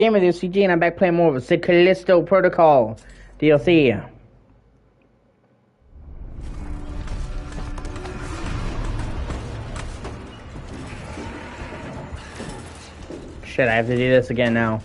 Game with O.C.G and I'm back playing more of the Callisto Protocol DLC. Shit, I have to do this again now.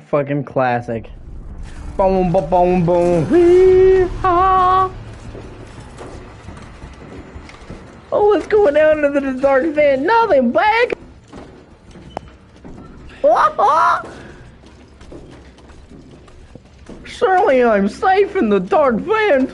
Fucking classic. Boom, boom, boom, boom. Wee-haw. Oh, what's going down into the dark vent? Nothing, Black. Surely I'm safe in the dark vent.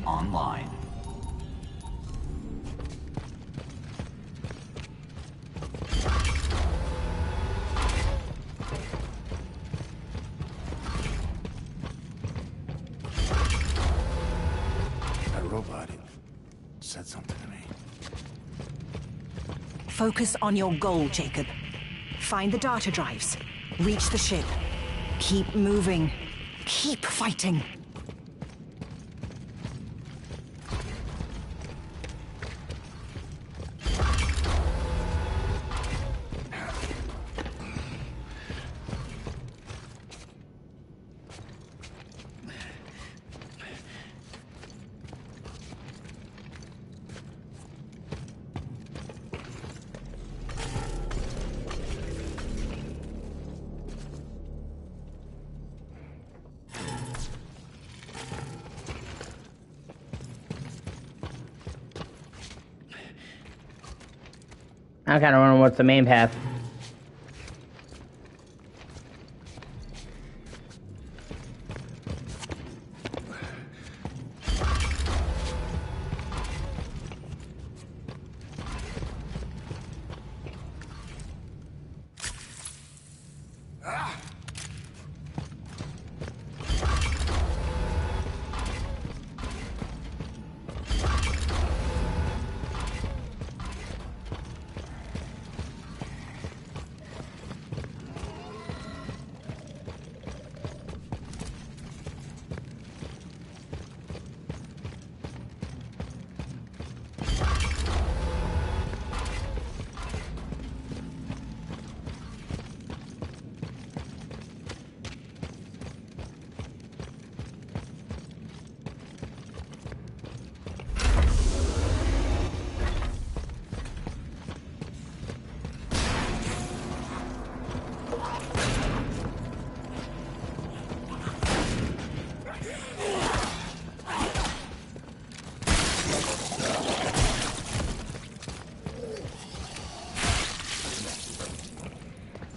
Online. That robot said something to me. Focus on your goal, Jacob. Find the data drives. Reach the ship. Keep moving. Keep fighting. I'm kind of wondering what's the main path.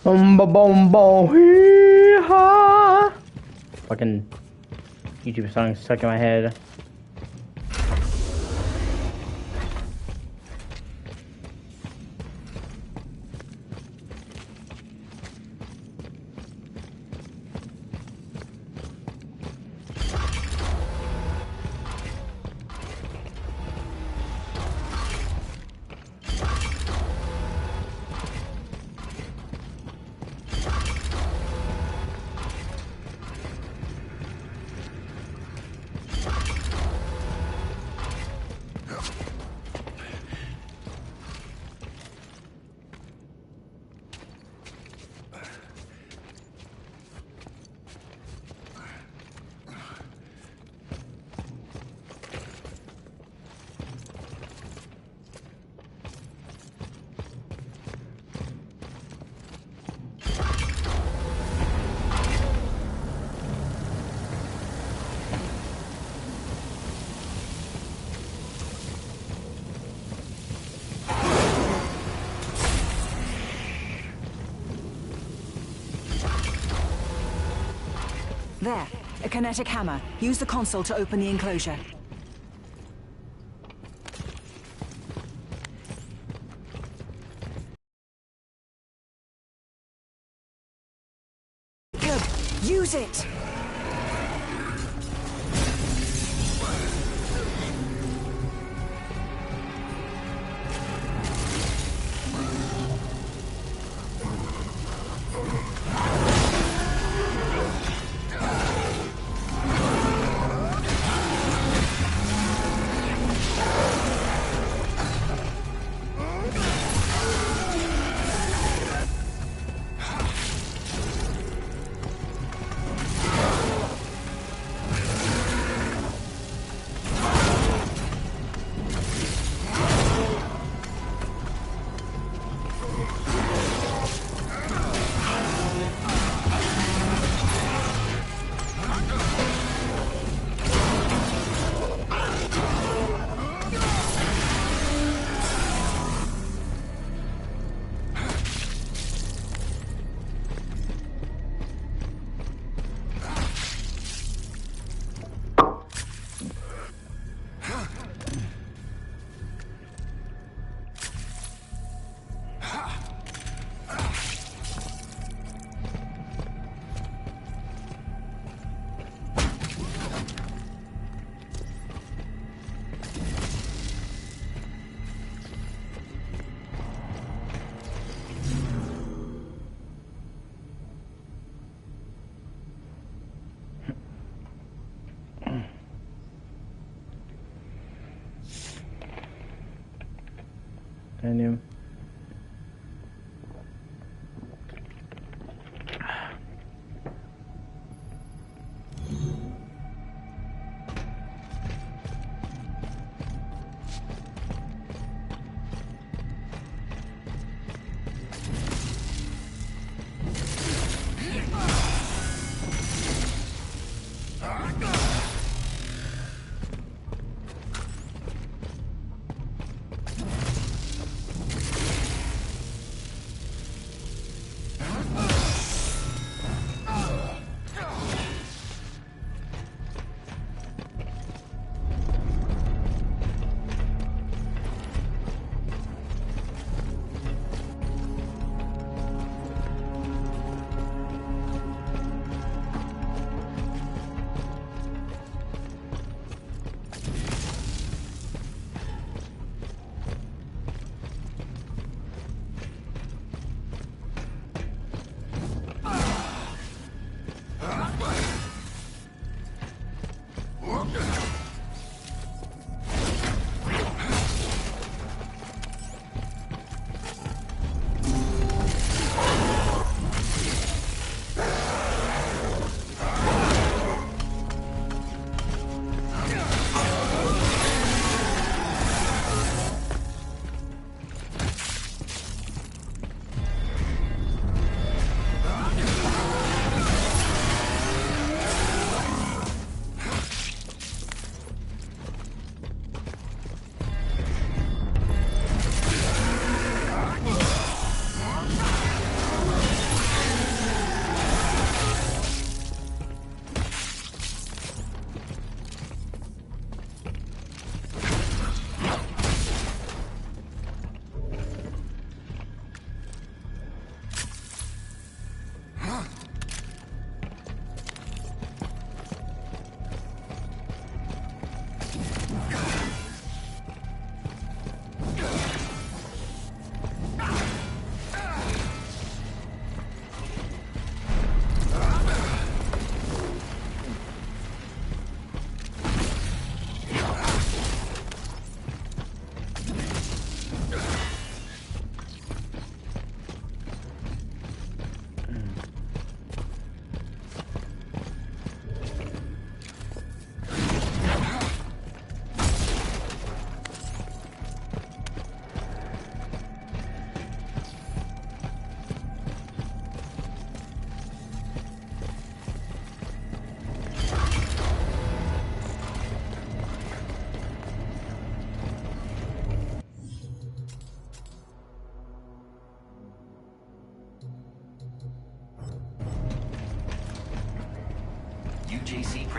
Boom, boom, boom, boom, hee-haw. Fucking YouTube song stuck in my head. There, a kinetic hammer. Use the console to open the enclosure. Good. Use it! Titanium.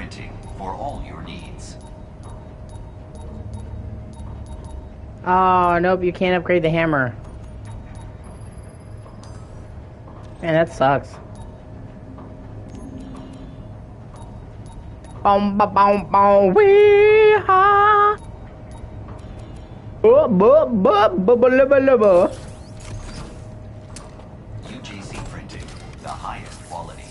printing for all your needs. Oh, nope, you can't upgrade the hammer. Man, that sucks. Boom, ba, boom, boom, wee, ha. UJC printing, the highest quality.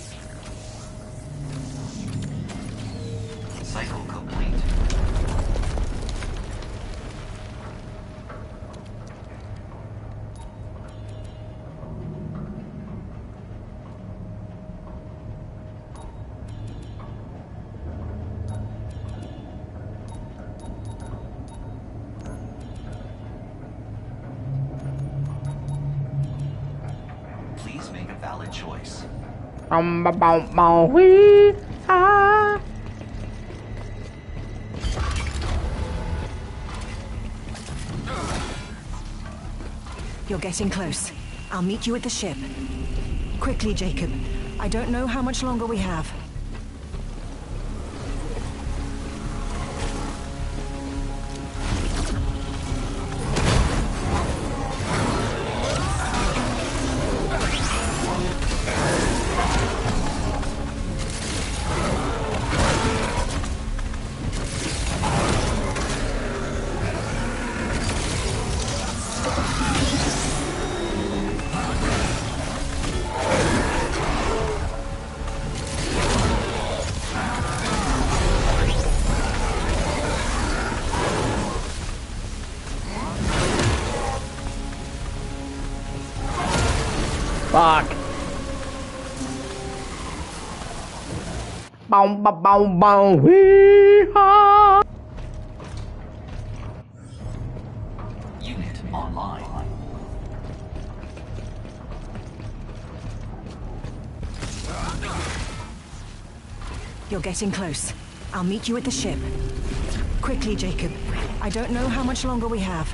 Cycle complete. Please make a valid choice. Boom, ba, boom, boom, wee, ha. You're getting close. I'll meet you at the ship. Quickly, Jacob. I don't know how much longer we have. Fuck. Boom, ba, boom, boom, wee, ha. Unit online. You're getting close. I'll meet you at the ship. Quickly, Jacob. I don't know how much longer we have.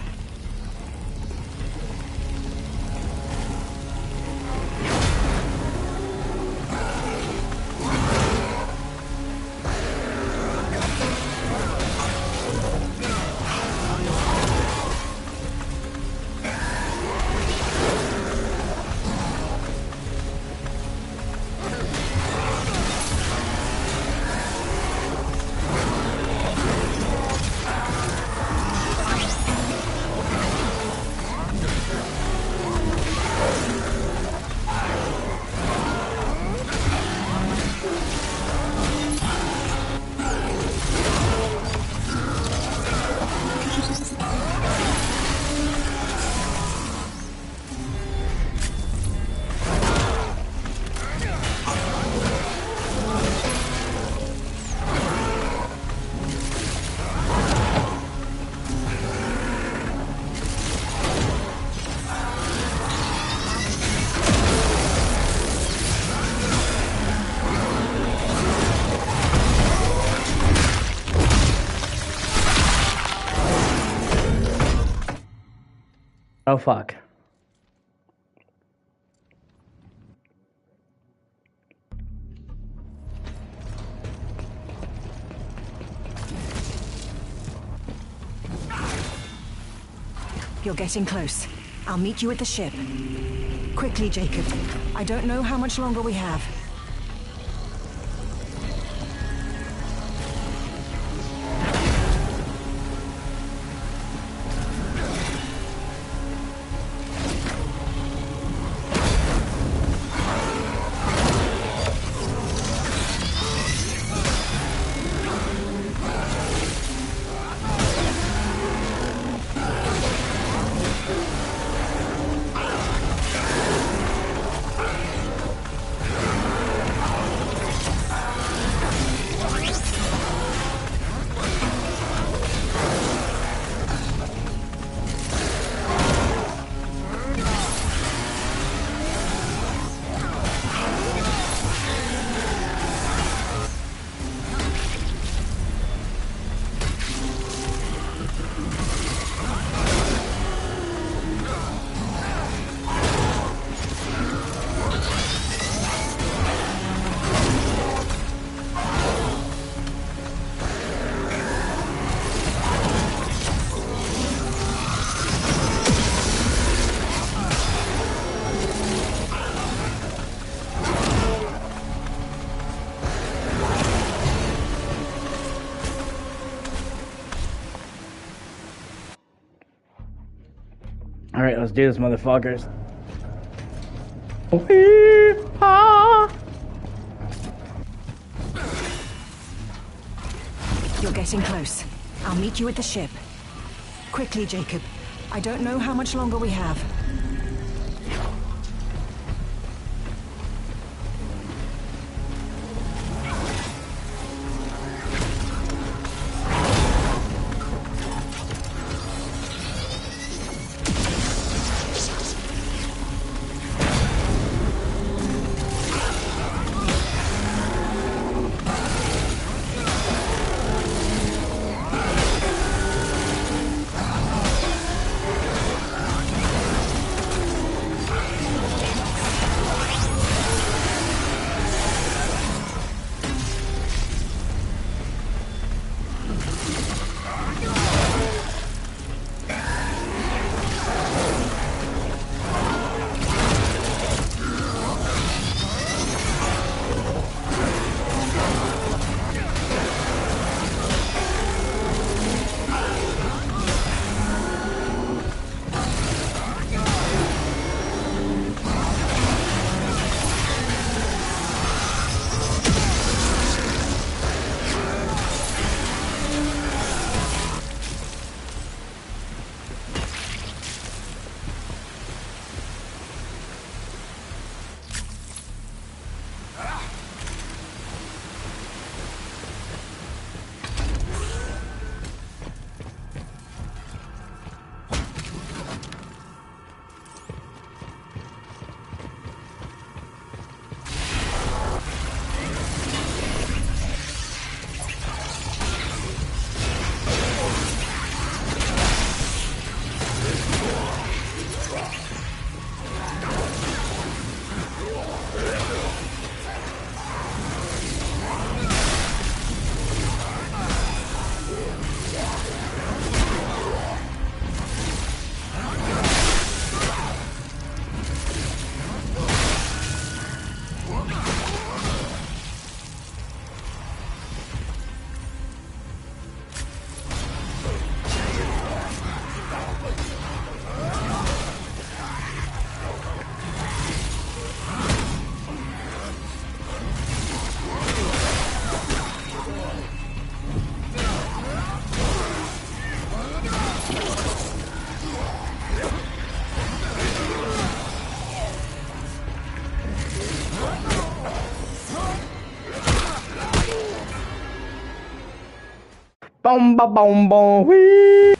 Oh, fuck. You're getting close. I'll meet you at the ship. Quickly, Jacob. I don't know how much longer we have. Alright, let's do this, motherfuckers. Hee-haw. You're getting close. I'll meet you at the ship. Quickly, Jacob. I don't know how much longer we have. Boom, ba, boom, boom, whee.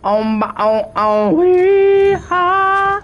Wee ha.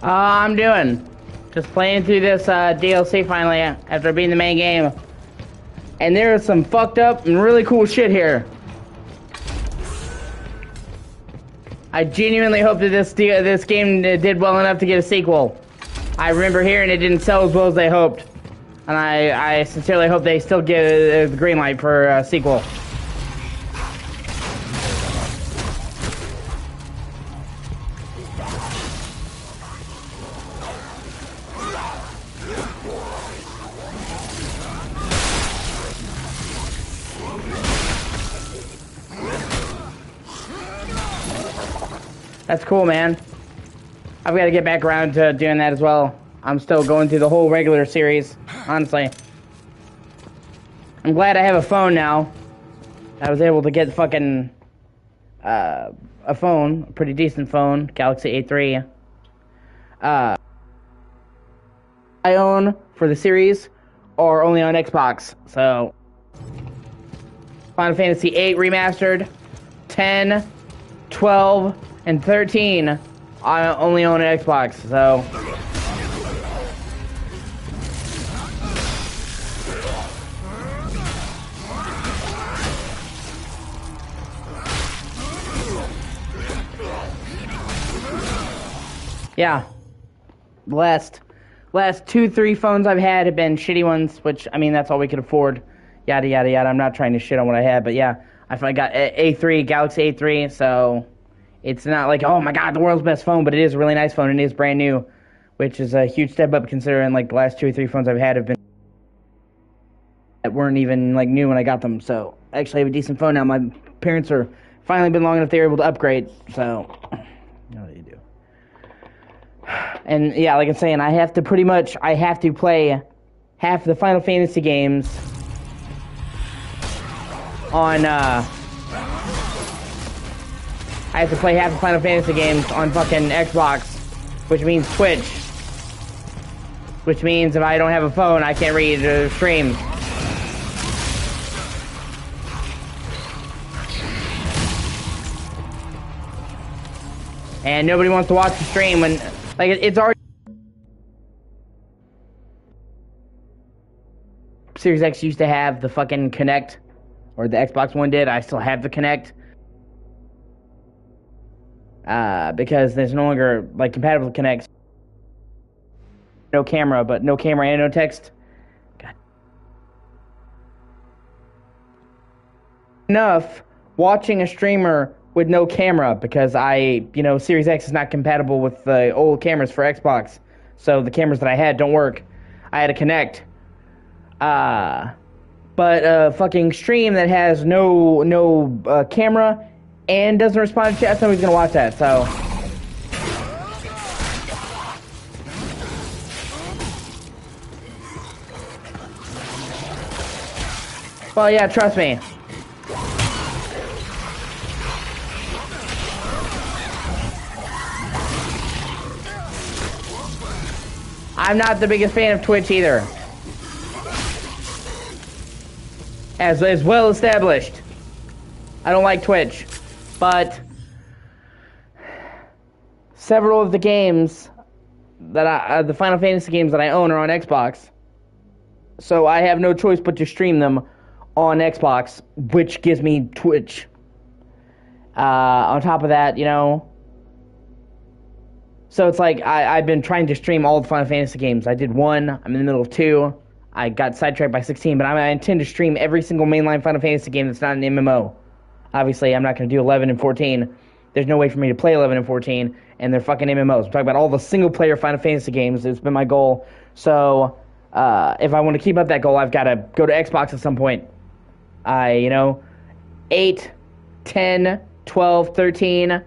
I'm doing just playing through this DLC finally after beating the main game, and there is some fucked up and really cool shit here. I genuinely hope that this game did well enough to get a sequel. I remember hearing it didn't sell as well as they hoped, and I sincerely hope they still get the green light for a sequel. That's cool, man. I've got to get back around to doing that as well. I'm still going through the whole regular series, honestly. I'm glad I have a phone now. I was able to get fucking a phone, a pretty decent phone, Galaxy A3. I own for the series, or only on Xbox. So, Final Fantasy VIII Remastered, 10, 12, and 13, I only own an Xbox, so... Yeah. Last 2-3 phones I've had have been shitty ones, which, I mean, that's all we could afford. Yada, yada, yada. I'm not trying to shit on what I had, but yeah. I finally got A3, Galaxy A3, so... It's not like, oh my god, the world's best phone, but it is a really nice phone and it is brand new, which is a huge step up considering like the last 2 or 3 phones I've had have been that weren't even like new when I got them. So I actually have a decent phone now. My parents are finally been long enough they were able to upgrade. So you know what you do. And yeah, like I'm saying, I have to play half the Final Fantasy games on I have to play half the Final Fantasy games on fucking Xbox, which means Twitch. Which means if I don't have a phone, I can't read the stream. And nobody wants to watch the stream when, like, it's already... Series X used to have the fucking Kinect, or the Xbox One did. I still have the Kinect. Because there's no longer, like, compatible Kinects. No camera, but no camera and no text. God. Enough watching a streamer with no camera, because Series X is not compatible with the old cameras for Xbox. So the cameras that I had don't work. I had to Kinect. But a fucking stream that has no camera and doesn't respond to chat, nobody's gonna watch that, so. Well, yeah, trust me. I'm not the biggest fan of Twitch either. As well established. I don't like Twitch. But several of the games that the Final Fantasy games that I own are on Xbox. So I have no choice but to stream them on Xbox, which gives me Twitch. On top of that, you know. So it's like I've been trying to stream all the Final Fantasy games. I did 1. I'm in the middle of 2. I got sidetracked by 16, but I intend to stream every single mainline Final Fantasy game that's not an MMO. Obviously, I'm not going to do 11 and 14. There's no way for me to play 11 and 14, and they're fucking MMOs. I'm talking about all the single-player Final Fantasy games. It's been my goal. So if I want to keep up that goal, I've got to go to Xbox at some point. 8, 10, 12, 13,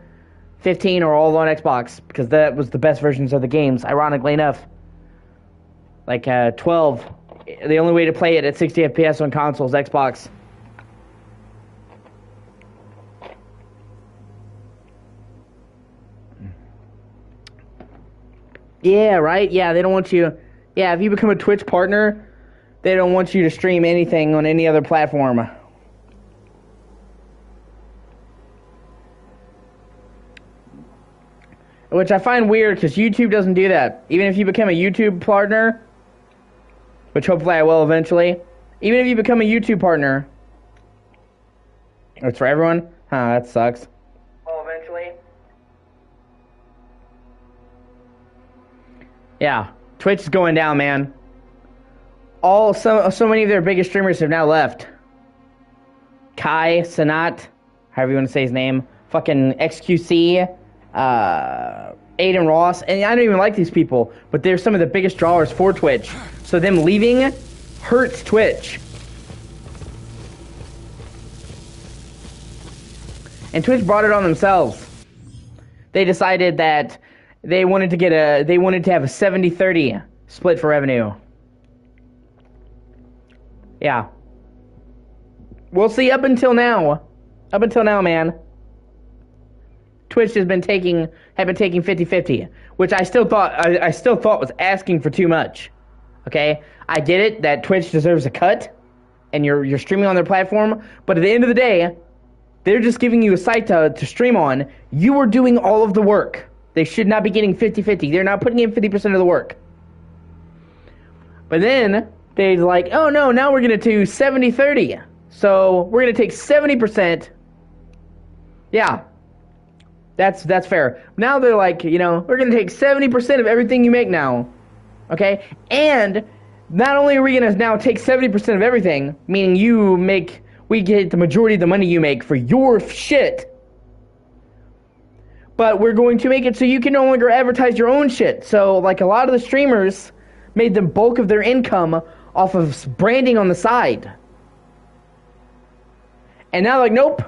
15 are all on Xbox, because that was the best versions of the games, ironically enough. Like 12, the only way to play it at 60 FPS on consoles, Xbox. Yeah, right? Yeah, they don't want you... Yeah, if you become a Twitch partner, they don't want you to stream anything on any other platform. Which I find weird, because YouTube doesn't do that. Even if you become a YouTube partner, which hopefully I will eventually, even if you become a YouTube partner, it's for everyone? Huh, that sucks. Well, eventually. Yeah, Twitch is going down, man. So many of their biggest streamers have now left. Kai, Sanat, however you want to say his name, fucking XQC, Aiden Ross, and I don't even like these people, but they're some of the biggest drawers for Twitch. So them leaving hurts Twitch. And Twitch brought it on themselves. They decided that they wanted to have a 70-30 split for revenue. Yeah. We'll see up until now. Up until now, man. Twitch has been taking 50-50, which I still thought was asking for too much. Okay? I get it that Twitch deserves a cut and you're streaming on their platform, but at the end of the day, they're just giving you a site to stream on. You are doing all of the work. They should not be getting 50-50. They're not putting in 50% of the work. But then they're like, "Oh no, now we're going to do 70-30. So, we're going to take 70%." Yeah. That's fair. Now they're like, we're going to take 70% of everything you make now. Okay? And not only are we going to now take 70% of everything, meaning we get the majority of the money you make for your shit, but we're going to make it so you can no longer advertise your own shit. So, like, a lot of the streamers made the bulk of their income off of branding on the side. And now, like, nope.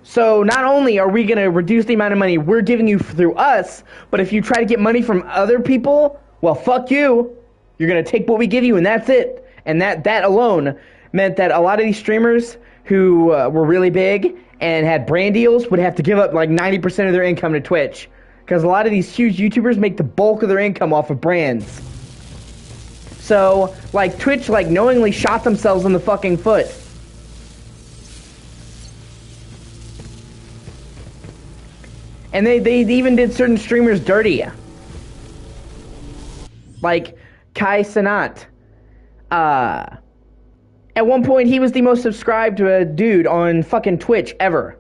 So not only are we going to reduce the amount of money we're giving you through us, but if you try to get money from other people, well, fuck you. You're going to take what we give you, and that's it. And that alone meant that a lot of these streamers who were really big and had brand deals would have to give up like 90% of their income to Twitch. Because a lot of these huge YouTubers make the bulk of their income off of brands. So, like, Twitch, like, knowingly shot themselves in the fucking foot. And they even did certain streamers dirty. Like Kai Sanat. At one point, he was the most subscribed dude on fucking Twitch ever.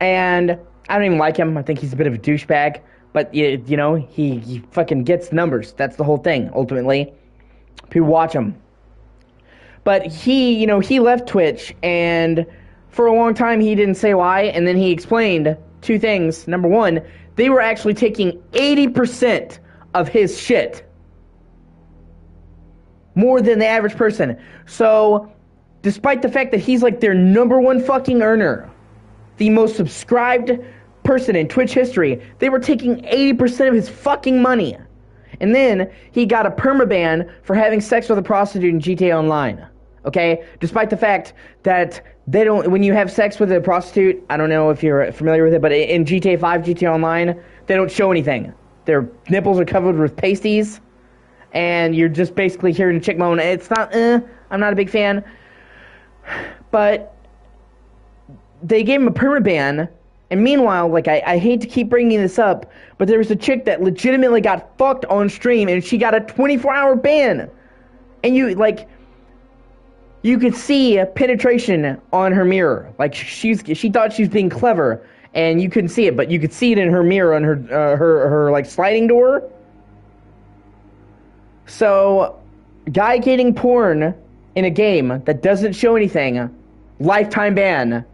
And I don't even like him. I think he's a bit of a douchebag. But, he fucking gets numbers. That's the whole thing, ultimately. People watch him. But he left Twitch, and for a long time, he didn't say why, and then he explained two things. Number one, they were actually taking 80% of his shit. More than the average person. So, despite the fact that he's like their number one fucking earner, the most subscribed person in Twitch history. They were taking 80% of his fucking money. And then he got a permaban for having sex with a prostitute in GTA Online. Okay? Despite the fact that they don't, when you have sex with a prostitute, I don't know if you're familiar with it, but in GTA 5, GTA Online, they don't show anything. Their nipples are covered with pasties, and you're just basically hearing a chick moan. It's not, I'm not a big fan. But they gave him a permaban, and meanwhile, like, I hate to keep bringing this up, but there was a chick that legitimately got fucked on stream, and she got a 24-hour ban. And you could see penetration on her mirror. Like, she thought she was being clever, and you couldn't see it, but you could see it in her mirror on her like sliding door. So, guy getting porn in a game that doesn't show anything, lifetime ban.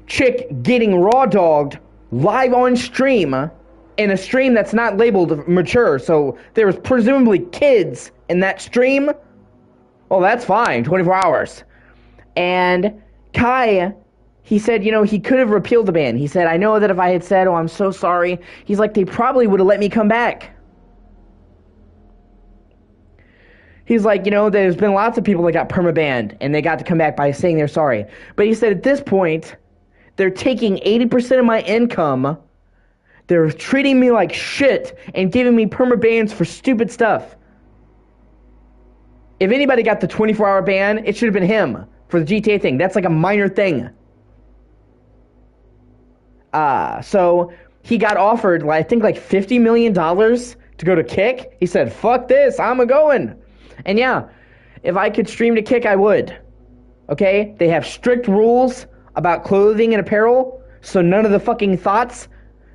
Chick getting raw dogged live on stream in a stream that's not labeled mature, so there was presumably kids in that stream. Well, that's fine, 24 hours. And Kai, he said, you know, he could have repealed the ban. He said, I know that if I had said, oh, I'm so sorry, he's like, they probably would have let me come back. He's like, you know, there's been lots of people that got permabanned, and they got to come back by saying they're sorry. But he said, at this point, they're taking 80% of my income, they're treating me like shit, and giving me permabans for stupid stuff. If anybody got the 24-hour ban, it should have been him for the GTA thing. That's like a minor thing. So he got offered, I think, like $50 million to go to Kick. He said, fuck this, I'm a-going. And yeah, if I could stream to Kick, I would. Okay? They have strict rules about clothing and apparel, so none of the fucking thoughts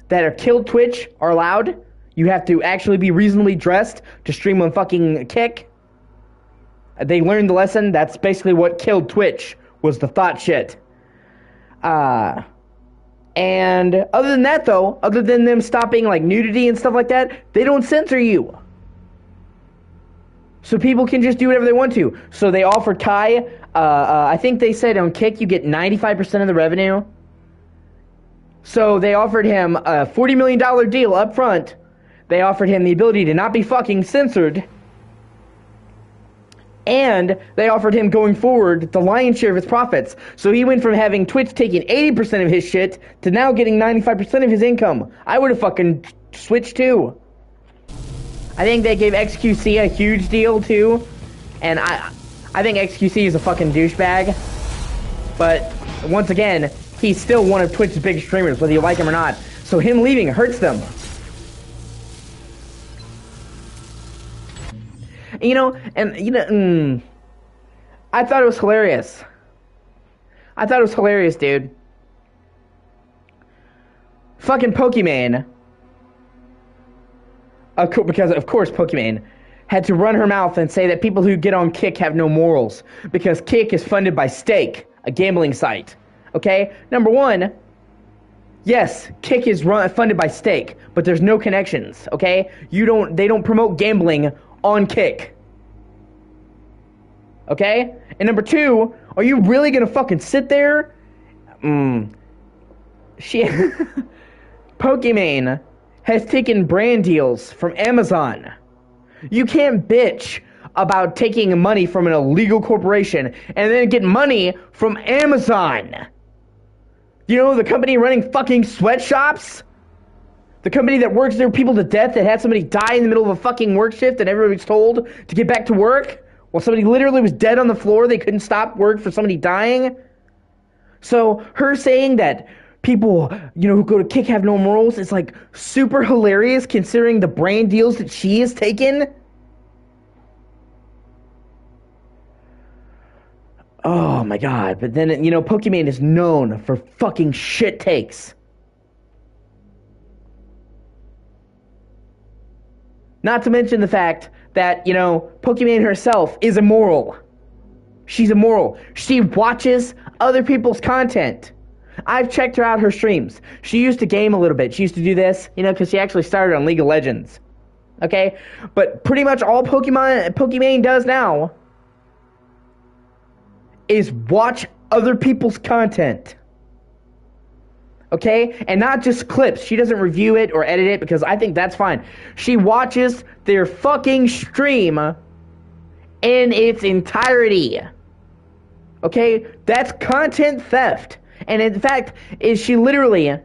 that are killed Twitch are allowed. You have to actually be reasonably dressed to stream on fucking Kick. They learned the lesson. That's basically what killed Twitch, was the thought shit. And other than that, though, other than them stopping like nudity and stuff like that, they don't censor you. So people can just do whatever they want to. So they offered Kai, I think they said on Kick you get 95% of the revenue. So they offered him a $40 million deal up front. They offered him the ability to not be fucking censored. And they offered him going forward the lion's share of his profits. So he went from having Twitch taking 80% of his shit to now getting 95% of his income. I would have fucking switched too. I think they gave XQC a huge deal too. And I think XQC is a fucking douchebag. But once again, he's still one of Twitch's big streamers, whether you like him or not. So him leaving hurts them. You know, and you know, I thought it was hilarious. I thought it was hilarious, dude. Fucking Pokimane, because of course Pokimane had to run her mouth and say that people who get on Kick have no morals because Kick is funded by Stake, a gambling site. Okay, number one, yes, Kick is funded by Stake, but there's no connections. Okay, they don't promote gambling on Kick. Okay? And number two, are you really gonna fucking sit there? Pokimane has taken brand deals from Amazon. You can't bitch about taking money from an illegal corporation and then get money from Amazon. You know, the company running fucking sweatshops? The company that works their people to death, that had somebody die in the middle of a fucking work shift and everybody's told to get back to work? While somebody literally was dead on the floor, they couldn't stop work for somebody dying? So her saying that people, you know, who go to Kick have no morals is like super hilarious considering the brand deals that she has taken. Oh my god. But then, you know, Pokimane is known for fucking shit takes. Not to mention the fact that, you know, Pokimane herself is immoral. She's immoral. She watches other people's content. I've checked her out, her streams. She used to game a little bit. She used to do this, you know, because she actually started on League of Legends. Okay? But pretty much all Pokimane does now is watch other people's content. Okay? And not just clips. She doesn't review it or edit it because I think that's fine. She watches their fucking stream in its entirety. Okay? That's content theft. And in fact, she literally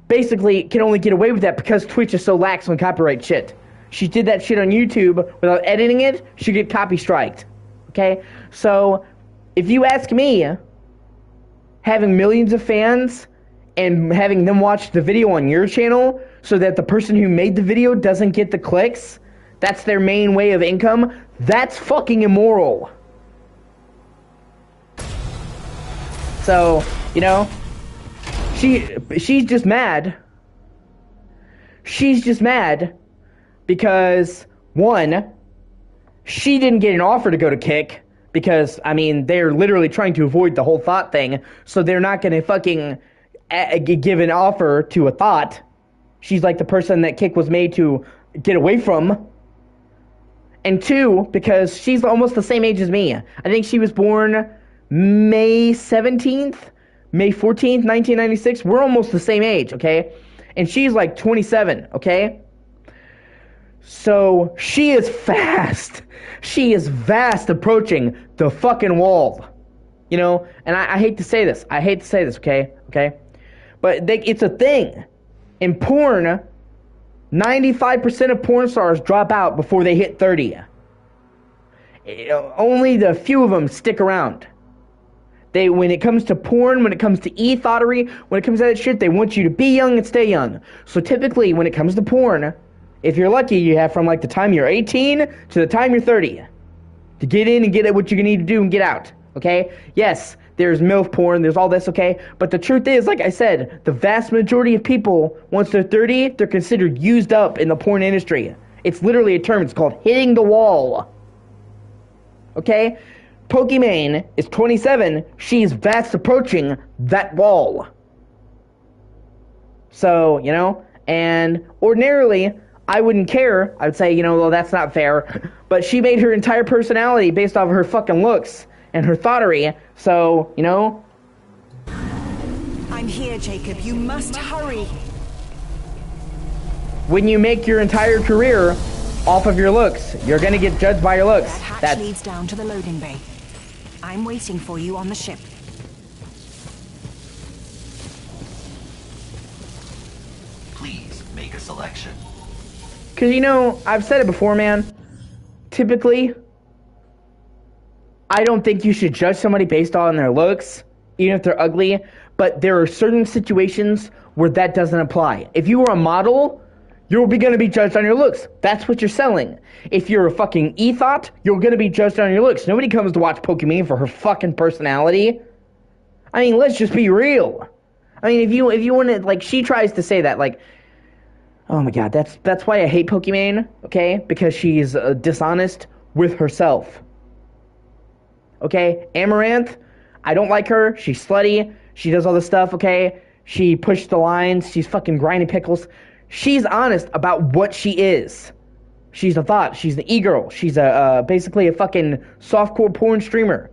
basically can only get away with that because Twitch is so lax on copyright shit. She did that shit on YouTube without editing it, she'd get copy striked. Okay? So, if you ask me, having millions of fans and having them watch the video on your channel so that the person who made the video doesn't get the clicks, that's their main way of income, that's fucking immoral. So, you know, she's just mad. She's just mad because, one, she didn't get an offer to go to Kick because, I mean, they're literally trying to avoid the whole thought thing, so they're not going to fucking give an offer to a thought. She's like the person that Kick was made to get away from. And two, because she's almost the same age as me. I think she was born May 17th, May 14th, 1996. We're almost the same age, okay? And she's like 27, okay? So she is fast. She is fast approaching the fucking wall. You know? And I hate to say this. I hate to say this, okay? Okay? But it's a thing. In porn, 95% of porn stars drop out before they hit 30. Only the few of them stick around. When it comes to porn, when it comes to e-thottery, when it comes to that shit, they want you to be young and stay young. So typically, when it comes to porn, if you're lucky, you have from like the time you're 18 to the time you're 30 to get in and get what you need to do and get out. Okay? Yes, there's MILF porn, there's all this, okay? But the truth is, like I said, the vast majority of people, once they're 30, they're considered used up in the porn industry. It's literally a term. It's called hitting the wall. Okay? Pokimane is 27. She's fast approaching that wall. So, you know, and ordinarily, I wouldn't care. I would say, you know, well, that's not fair. But she made her entire personality based off of her fucking looks and her thottery. So, you know. I'm here, Jacob. You must hurry. When you make your entire career off of your looks, you're gonna get judged by your looks. That hatch leads down to the loading bay. I'm waiting for you on the ship. Please make a selection. Because, you know, I've said it before, man. Typically, I don't think you should judge somebody based on their looks, even if they're ugly. But there are certain situations where that doesn't apply. If you were a model, you're going to be judged on your looks. That's what you're selling. If you're a fucking e-thought, you're going to be judged on your looks. Nobody comes to watch Pokimane for her fucking personality. I mean, let's just be real. I mean, if you want to, like, she tries to say that, like, oh my god, that's why I hate Pokimane, okay? Because she's dishonest with herself. Okay? Amaranth, I don't like her. She's slutty. She does all this stuff, okay? She pushed the lines. She's fucking grinding pickles. She's honest about what she is. She's a thought. She's an e-girl. She's basically a fucking softcore porn streamer.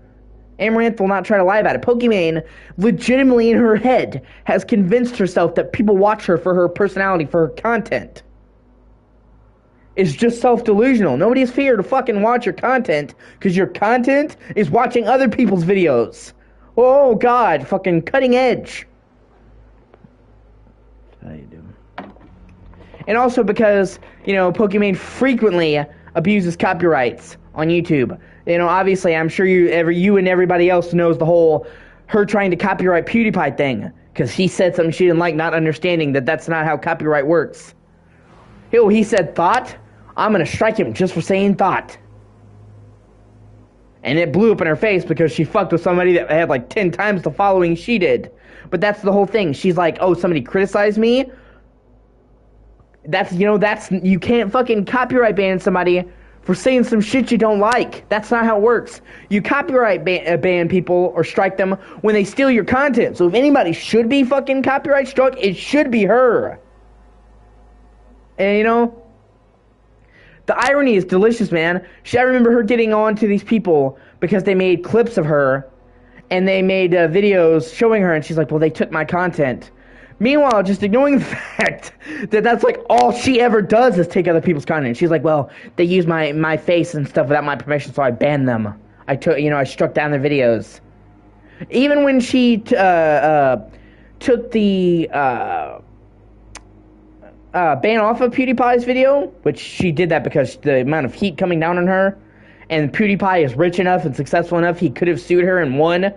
Amaranth will not try to lie about it. Pokimane, legitimately in her head, has convinced herself that people watch her for her personality, for her content. It's just self-delusional. Nobody is feared to fucking watch your content, because your content is watching other people's videos. Oh god, fucking cutting edge. How you doing? And also because, you know, Pokimane frequently abuses copyrights on YouTube. You know, obviously, I'm sure you and everybody else knows the whole her trying to copyright PewDiePie thing. Because he said something she didn't like, not understanding that that's not how copyright works. He said thought. I'm going to strike him just for saying thought. And it blew up in her face because she fucked with somebody that had like 10 times the following she did. But that's the whole thing. She's like, oh, somebody criticized me? You can't fucking copyright ban somebody for saying some shit you don't like. That's not how it works. You copyright ban people or strike them when they steal your content. So if anybody should be fucking copyright struck, it should be her. And you know, the irony is delicious, man. I remember her getting on to these people because they made clips of her and they made videos showing her, and she's like, well, they took my content. Meanwhile, just ignoring the fact that that's like all she ever does is take other people's content. She's like, well, they use my face and stuff without my permission, so I banned them. I struck down their videos. Even when she took the ban off of PewDiePie's video, which she did that because the amount of heat coming down on her, and PewDiePie is rich enough and successful enough, he could have sued her and won.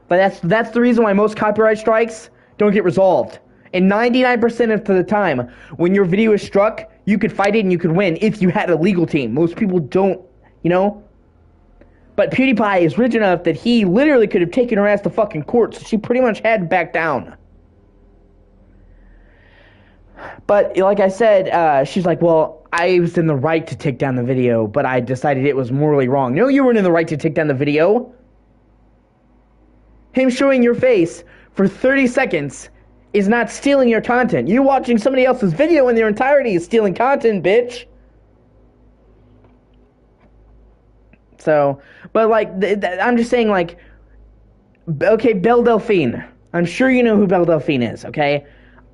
But that's the reason why most copyright strikes don't get resolved. And 99% of the time, when your video is struck, you could fight it and you could win if you had a legal team. Most people don't, you know? But PewDiePie is rich enough that he literally could have taken her ass to fucking court, so she pretty much had to back down. But like I said, she's like, well, I was in the right to take down the video, but I decided it was morally wrong. No, you weren't in the right to take down the video. Him showing your face for 30 seconds is not stealing your content. You watching somebody else's video in their entirety is stealing content, bitch. So, but like, I'm just saying, like, okay, Belle Delphine. I'm sure you know who Belle Delphine is, okay?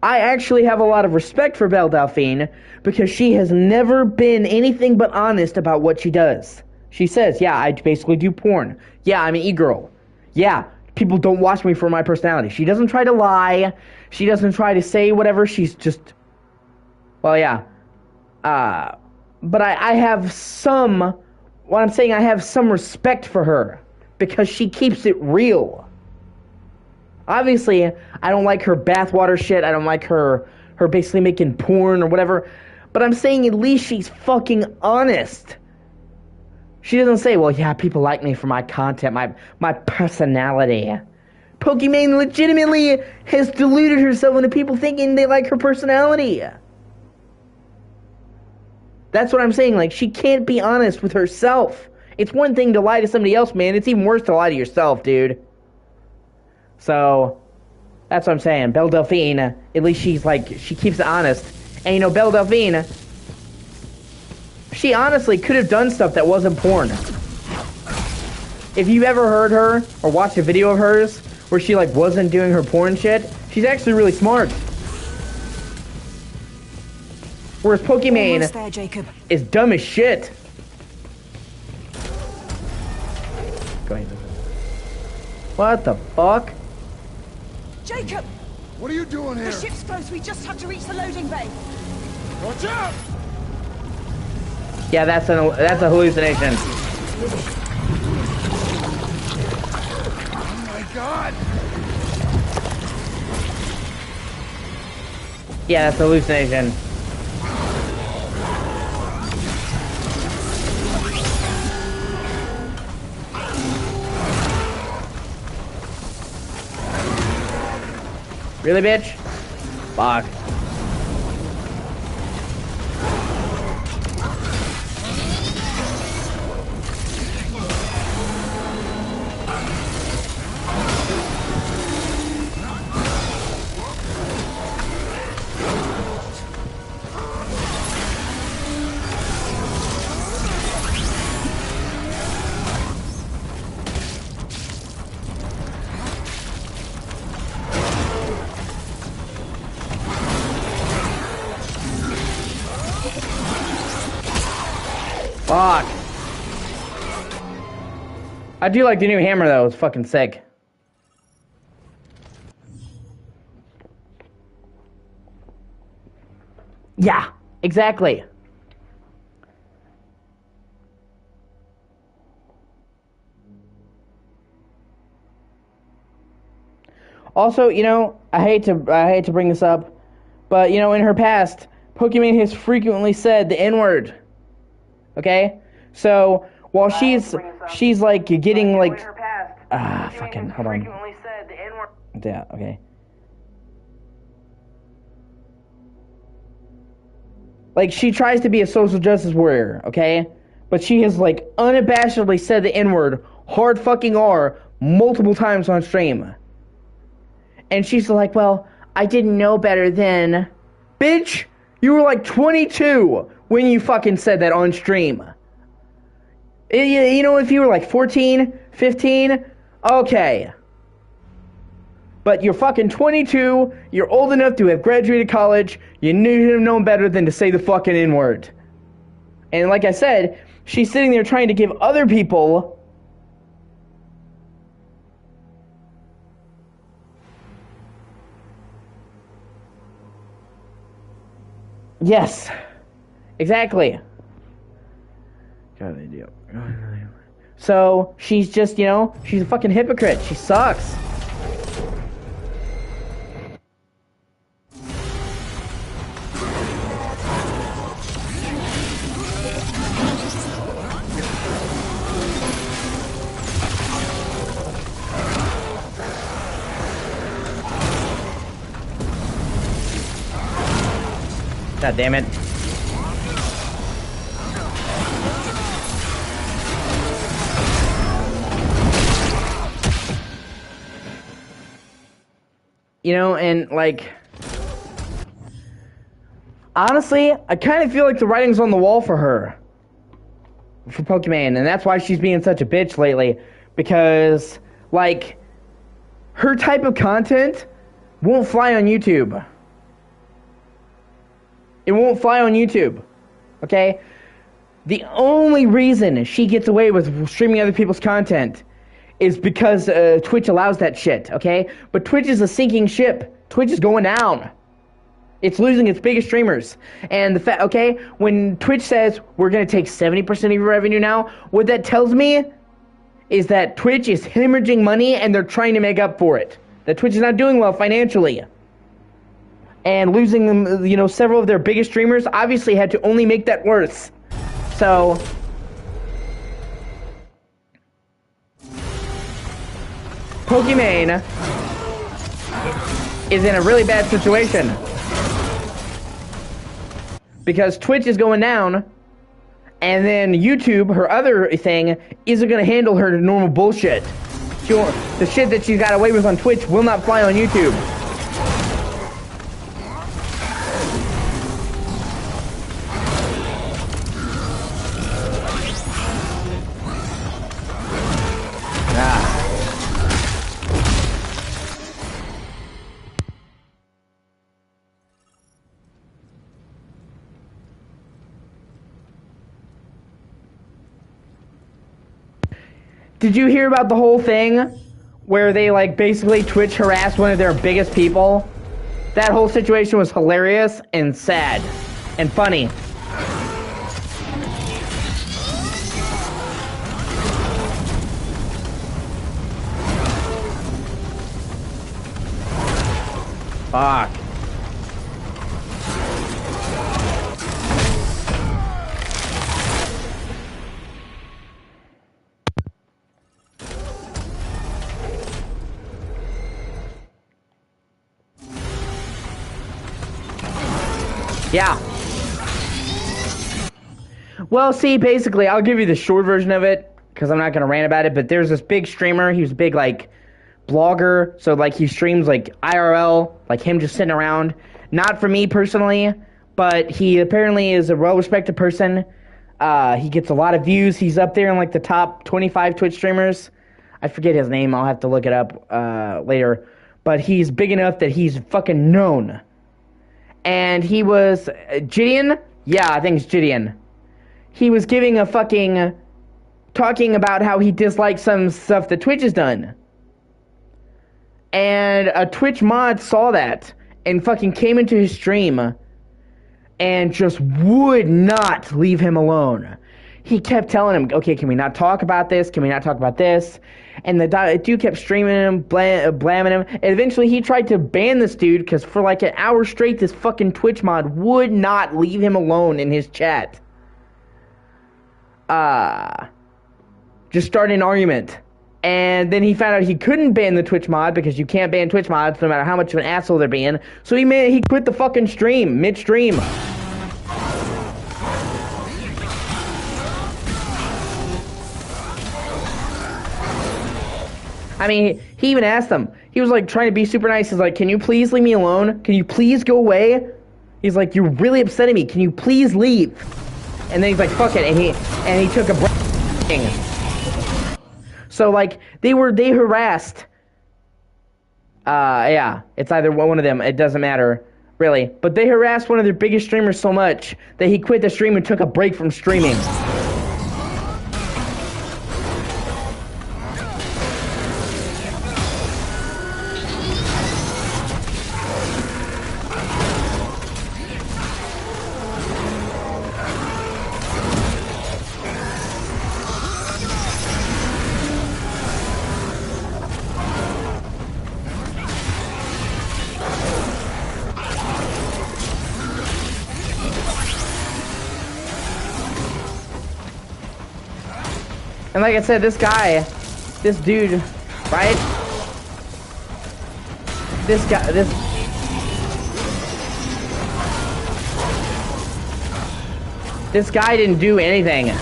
I actually have a lot of respect for Belle Delphine because she has never been anything but honest about what she does. She says, yeah, I basically do porn. Yeah, I'm an e-girl. Yeah, people don't watch me for my personality. She doesn't try to lie. She doesn't try to say whatever. She's just, well, yeah. But I have some, what I'm saying, I have some respect for her because she keeps it real. Obviously, I don't like her bathwater shit. I don't like her basically making porn or whatever. But I'm saying at least she's fucking honest. She doesn't say, well, yeah, people like me for my content, my personality. Pokimane legitimately has deluded herself into people thinking they like her personality. That's what I'm saying. Like, she can't be honest with herself. It's one thing to lie to somebody else, man. It's even worse to lie to yourself, dude. So, that's what I'm saying. Belle Delphine, at least she's like, she keeps it honest. And you know, Belle Delphine, she honestly could have done stuff that wasn't porn. If you ever heard her or watched a video of hers where she like wasn't doing her porn shit, she's actually really smart. Whereas Pokimane there, Jacob. is dumb as shit. Go ahead. What the fuck? Jacob! What are you doing here? The ship's close. We just have to reach the loading bay. Watch out! Yeah, that's a hallucination. Oh my god! Yeah, that's a hallucination. Really, bitch? Fuck. Fuck. I do like the new hammer though, it's fucking sick. Yeah, exactly. Also, you know, I hate to bring this up, but you know, in her past, Pokimane has frequently said the N-word. Okay? So, while she's like getting like fucking hold on. Yeah, okay. Like, she tries to be a social justice warrior, okay? But she has like unabashedly said the N-word, hard fucking R, multiple times on stream. And she's like, well, I didn't know better then. Bitch, you were like 22 when you fucking said that on stream. You know, if you were like 14, 15, Okay. But you're fucking 22, you're old enough to have graduated college, you should have known better than to say the fucking N-word. And like I said, she's sitting there trying to give other people... Yes. Exactly. So, she's just, you know, she's a fucking hypocrite. She sucks. God damn it. You know, and like, honestly, I kind of feel like the writing's on the wall for her. For Pokimane, and that's why she's being such a bitch lately. Because, like, her type of content won't fly on YouTube. It won't fly on YouTube, okay? The only reason she gets away with streaming other people's content is because Twitch allows that shit, okay? But Twitch is a sinking ship. Twitch is going down. It's losing its biggest streamers. And the fact, okay, when Twitch says we're going to take 70% of your revenue now, what that tells me is that Twitch is hemorrhaging money and they're trying to make up for it. That Twitch is not doing well financially. And losing them, you know, several of their biggest streamers obviously had to only make that worse. So, Pokimane is in a really bad situation. Because Twitch is going down, and then YouTube, her other thing, isn't going to handle her normal bullshit. The shit that she's got away with on Twitch will not fly on YouTube. Did you hear about the whole thing where they, like, basically Twitch harassed one of their biggest people? That whole situation was hilarious and sad and funny. Fuck. Yeah. Well, see, basically, I'll give you the short version of it, because I'm not going to rant about it, but there's this big streamer, he was a big, like, blogger, so, like, he streams, like, IRL, like, him just sitting around. Not for me, personally, but he apparently is a well-respected person. He gets a lot of views. He's up there in, like, the top 25 Twitch streamers. I forget his name. I'll have to look it up later. But he's big enough that he's fucking known. And he was... Gideon? Yeah, I think it's Gideon. He was giving a fucking... talking about how he dislikes some stuff that Twitch has done. And a Twitch mod saw that and fucking came into his stream and just would not leave him alone. He kept telling him, okay, can we not talk about this? Can we not talk about this? And the dude kept streaming him, blamming him. And eventually he tried to ban this dude because for like an hour straight, this fucking Twitch mod would not leave him alone in his chat. Just started an argument. And then he found out he couldn't ban the Twitch mod because you can't ban Twitch mods no matter how much of an asshole they're being. So he quit the fucking stream, mid-stream. I mean, he even asked them. He was like trying to be super nice. He's like, can you please leave me alone? Can you please go away? He's like, you're really upsetting me. Can you please leave? And then he's like, fuck it. And he took a break. So like they harassed. Yeah, it's either one of them. It doesn't matter really, but they harassed one of their biggest streamers so much that he quit the stream and took a break from streaming. And like I said, this dude, right? This guy didn't do anything.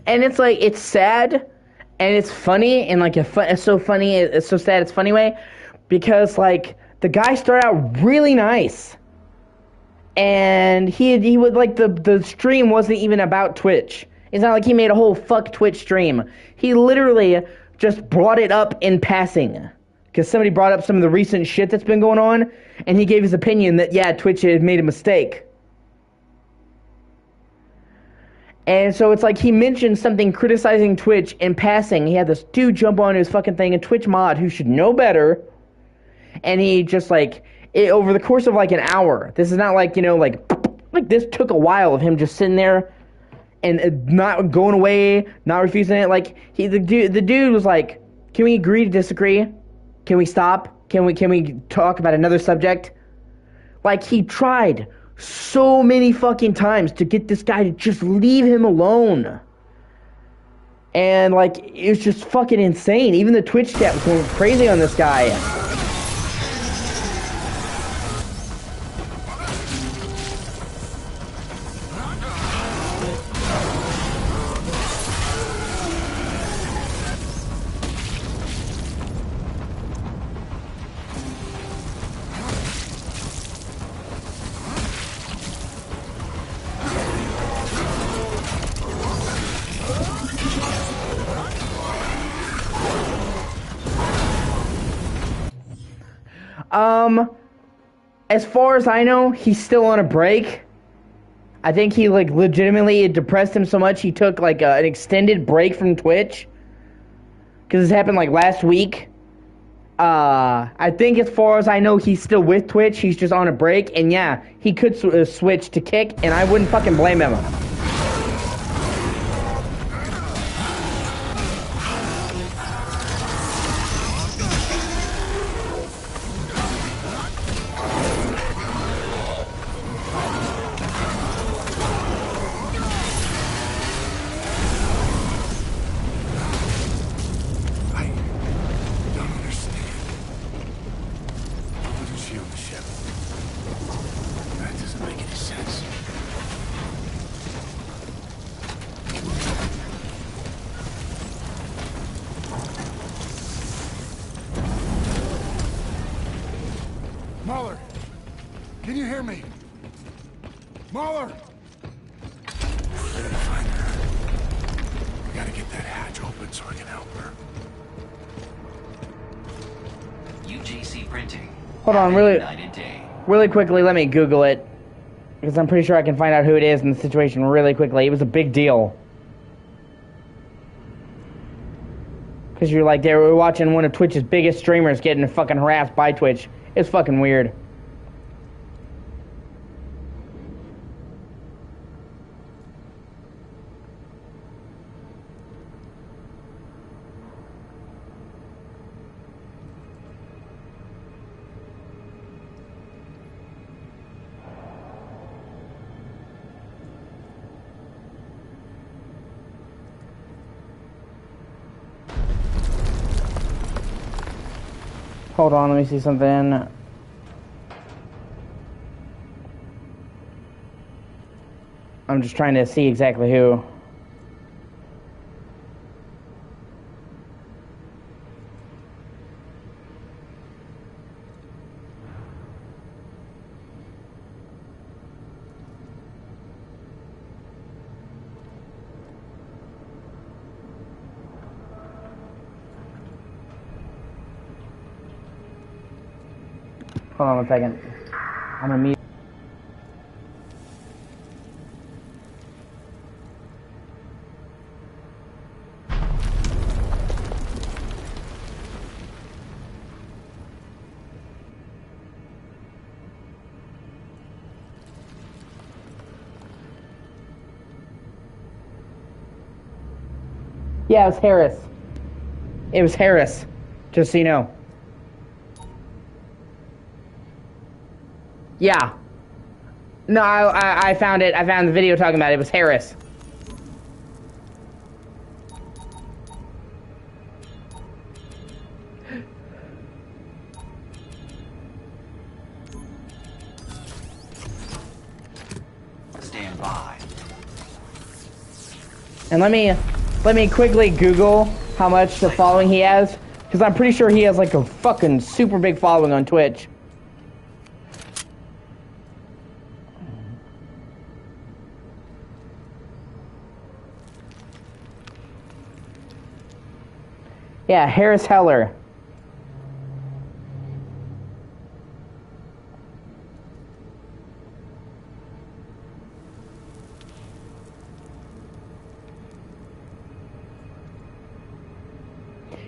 And it's like, it's sad, and it's funny, and like, it's so funny, it's so sad, it's funny way, because like, the guy started out really nice, and he would, like, the stream wasn't even about Twitch. It's not like he made a whole fuck Twitch stream. He literally just brought it up in passing, because somebody brought up some of the recent shit that's been going on, and he gave his opinion that, yeah, Twitch had made a mistake. And so it's like he mentioned something criticizing Twitch in passing. He had this dude jump on his fucking thing, a Twitch mod who should know better. And he just like, over the course of like an hour, this is not like, you know, like this took a while of him just sitting there and not going away, not refusing it. Like the dude was like, can we agree to disagree? Can we stop? Can we talk about another subject? Like he tried so many fucking times to get this guy to just leave him alone. And like, it was just fucking insane. Even the Twitch chat was going crazy on this guy. As far as I know, he's still on a break. I think he, like, legitimately, it depressed him so much he took, like, an extended break from Twitch. Because this happened, like, last week. I think as far as I know, he's still with Twitch. He's just on a break. And yeah, he could switch to Kick, and I wouldn't fucking blame him. Mahler! Can you hear me? Mahler! We're gonna find her. We gotta get that hatch open so I can help her. UGC printing. Hold on, really quickly, let me Google it. Because I'm pretty sure I can find out who it is in the situation really quickly. It was a big deal. Because you're like, they were watching one of Twitch's biggest streamers getting fucking harassed by Twitch. It's fucking weird. Hold on, let me see something. I'm just trying to see exactly who. Hold on one second. I'm gonna mute. Yeah, it was Harris. It was Harris. Just so you know. Yeah. No, I found it. I found the video talking about it. It was Harris. Stand by. And let me quickly Google how much the following he has, because I'm pretty sure he has like a fucking super big following on Twitch. Yeah, Harris Heller.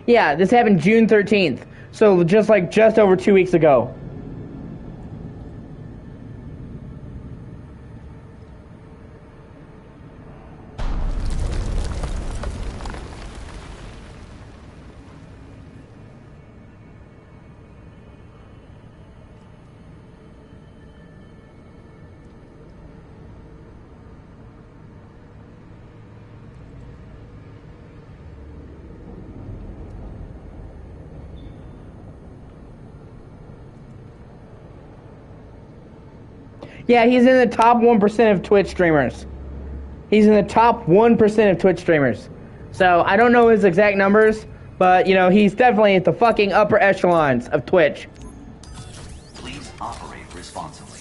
Yeah, this happened June 13th. So just over 2 weeks ago. Yeah, he's in the top 1% of Twitch streamers. He's in the top 1% of Twitch streamers. So, I don't know his exact numbers, but, you know, he's definitely at the fucking upper echelons of Twitch. Please operate responsibly.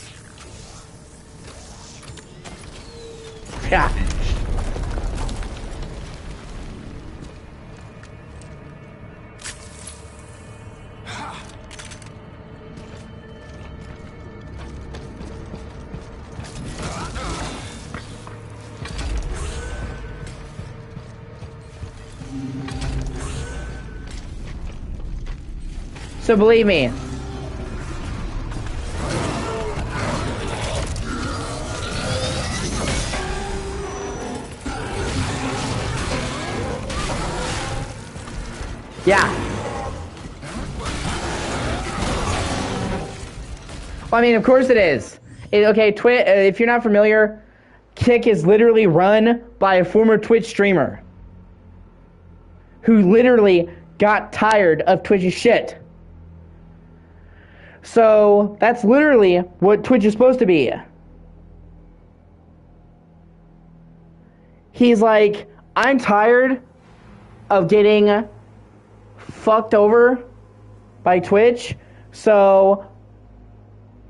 Yeah. Finished. So believe me. Yeah. Well, I mean, of course it is. Okay, if you're not familiar, Kick is literally run by a former Twitch streamer who literally got tired of Twitch's shit. So, that's literally what Twitch is supposed to be. He's like, I'm tired of getting fucked over by Twitch, so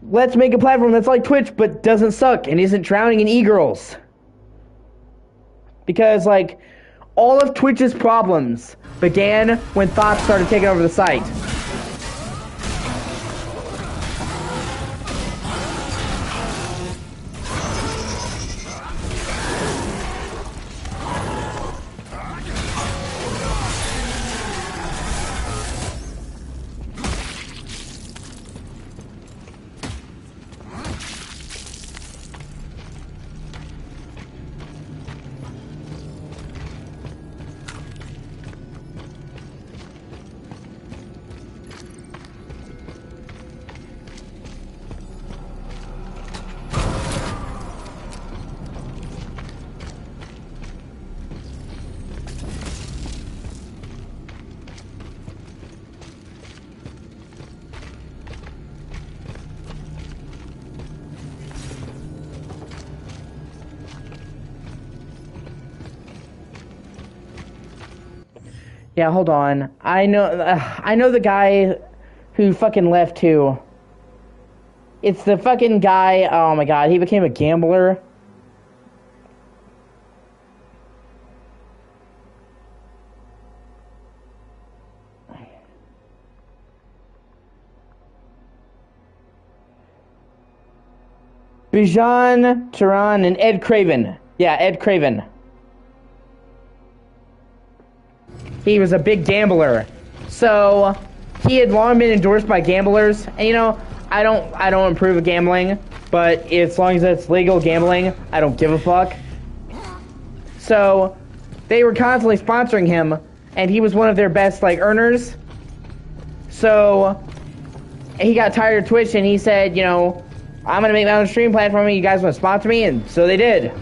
let's make a platform that's like Twitch but doesn't suck and isn't drowning in e-girls. Because, like, all of Twitch's problems began when thoughts started taking over the site. Yeah, hold on. I know the guy who fucking left too. It's the fucking guy. Oh my god, he became a gambler. Bijan Turan and Ed Craven. Yeah, Ed Craven. He was a big gambler. So he had long been endorsed by gamblers. And you know, I don't approve of gambling, but as long as it's legal gambling, I don't give a fuck. So they were constantly sponsoring him, and he was one of their best like earners. So he got tired of Twitch and he said, you know, I'm gonna make my own stream platform. You guys want to sponsor me? And so they did.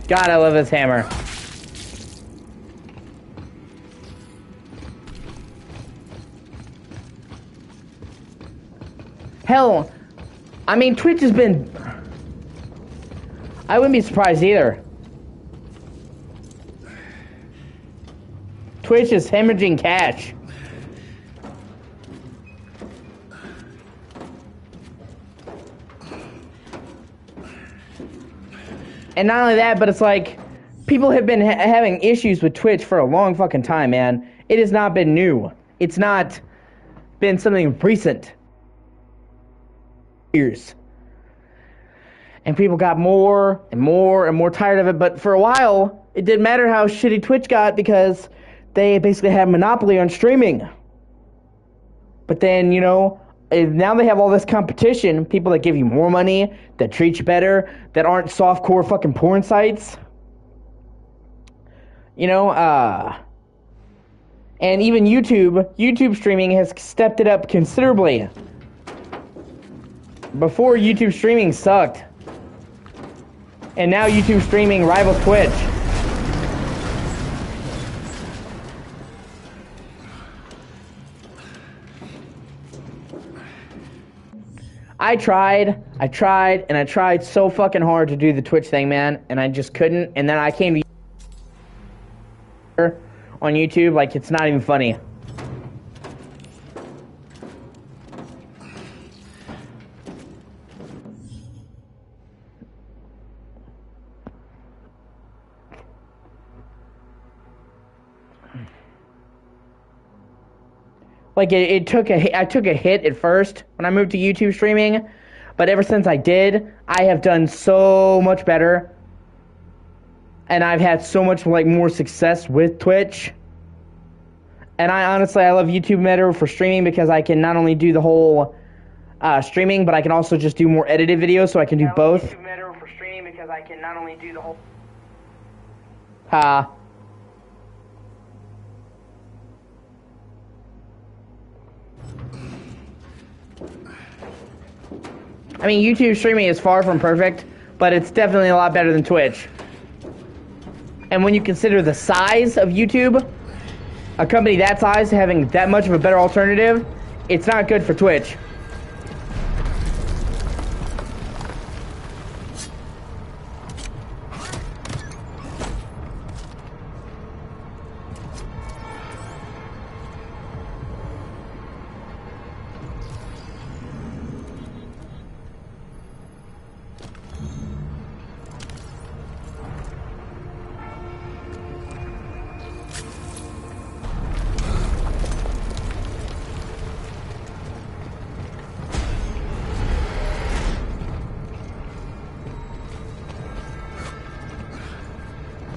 God, I love this hammer. Hell, I mean, Twitch has been... I wouldn't be surprised either. Twitch is hemorrhaging cash. And not only that, but it's like, people have been having issues with Twitch for a long fucking time, man. It has not been new. It's not been something recent. Years. And people got more and more and more tired of it, but for a while, it didn't matter how shitty Twitch got because they basically had a monopoly on streaming. But then, you know, now they have all this competition, people that give you more money, that treat you better, that aren't softcore fucking porn sites. You know, and even YouTube streaming has stepped it up considerably. Before, YouTube streaming sucked. And now YouTube streaming rivals Twitch. I tried so fucking hard to do the Twitch thing, man, and I just couldn't. And then I came to on YouTube, like, it's not even funny. Like, I took a hit at first when I moved to YouTube streaming, but ever since I did, I have done so much better. And I've had so much, like, more success with Twitch. And I love YouTube better for streaming because I can not only do the whole streaming, but I can also just do more edited videos, so I can do both. YouTube better for streaming because I can not only do the whole... I mean, YouTube streaming is far from perfect, but it's definitely a lot better than Twitch. And when you consider the size of YouTube, a company that size having that much of a better alternative, it's not good for Twitch.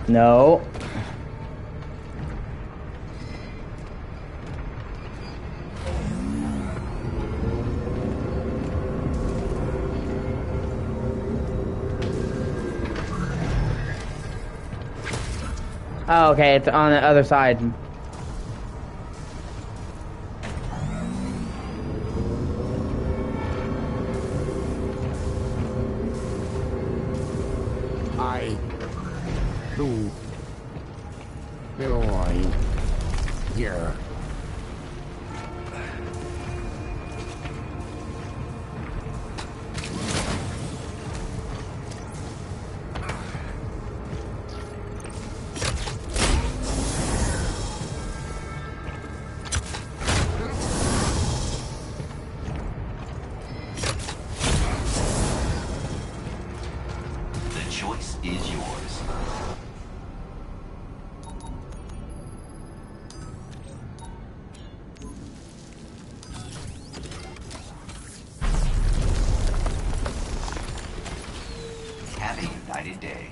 No. Oh, okay, it's on the other side. I do belong here. The choice is yours. Have a united day.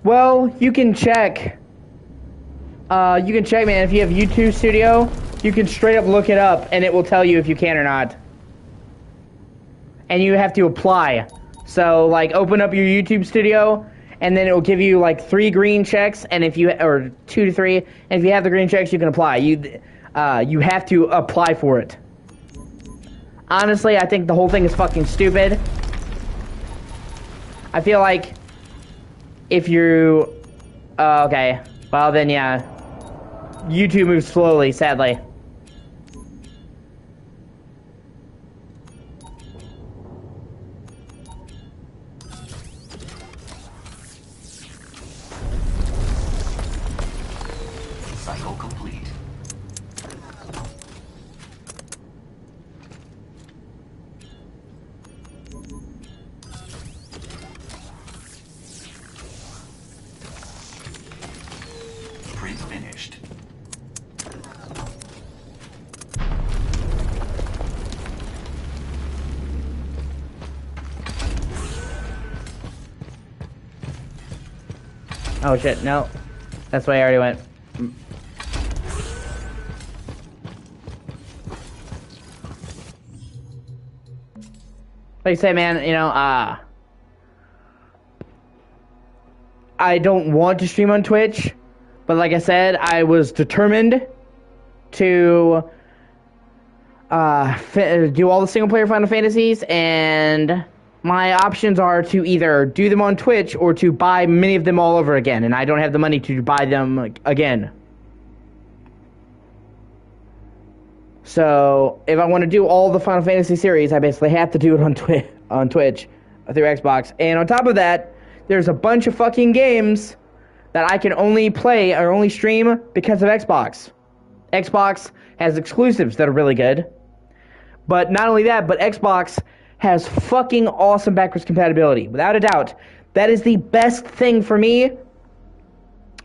Well, you can check. You can check, man. If you have YouTube Studio, you can straight up look it up, and it will tell you if you can or not. And you have to apply. So, like, open up your YouTube Studio, and then it will give you like 3 green checks, and if you or 2 to 3, and if you have the green checks, you can apply. You have to apply for it. Honestly, I think the whole thing is fucking stupid. I feel like if you, okay, well then yeah, YouTube moves slowly, sadly. Cycle complete. Print finished. Oh shit, no. That's why I already went. Like I say, man, you know, I don't want to stream on Twitch, but like I said, I was determined to do all the single player Final Fantasies, and my options are to either do them on Twitch or to buy many of them all over again, and I don't have the money to buy them again. So if I want to do all the Final Fantasy series, I basically have to do it on Twitch through Xbox. And on top of that, there's a bunch of fucking games that I can only play or only stream because of Xbox. Xbox has exclusives that are really good. But not only that, but Xbox has fucking awesome backwards compatibility. Without a doubt, that is the best thing for me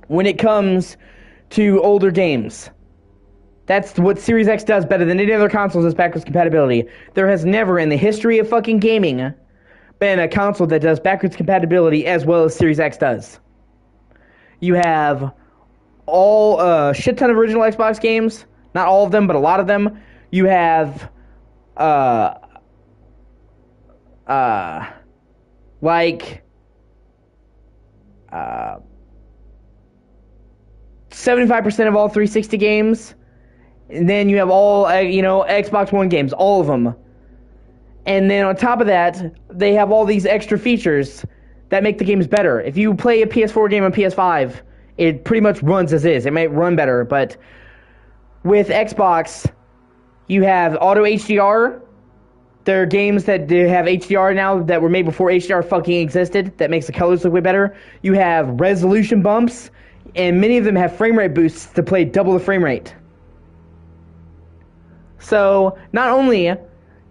when it comes to older games. That's what Series X does better than any other consoles is backwards compatibility. There has never in the history of fucking gaming been a console that does backwards compatibility as well as Series X does. You have all shit ton of original Xbox games, not all of them, but a lot of them. You have like 75% of all 360 games. And then you have all, Xbox One games, all of them. And then on top of that, they have all these extra features that make the games better. If you play a PS4 game on PS5, it pretty much runs as is. It might run better, but with Xbox, you have Auto HDR. There are games that do have HDR now that were made before HDR fucking existed. That makes the colors look way better. You have resolution bumps, and many of them have frame rate boosts to play double the frame rate. So, not only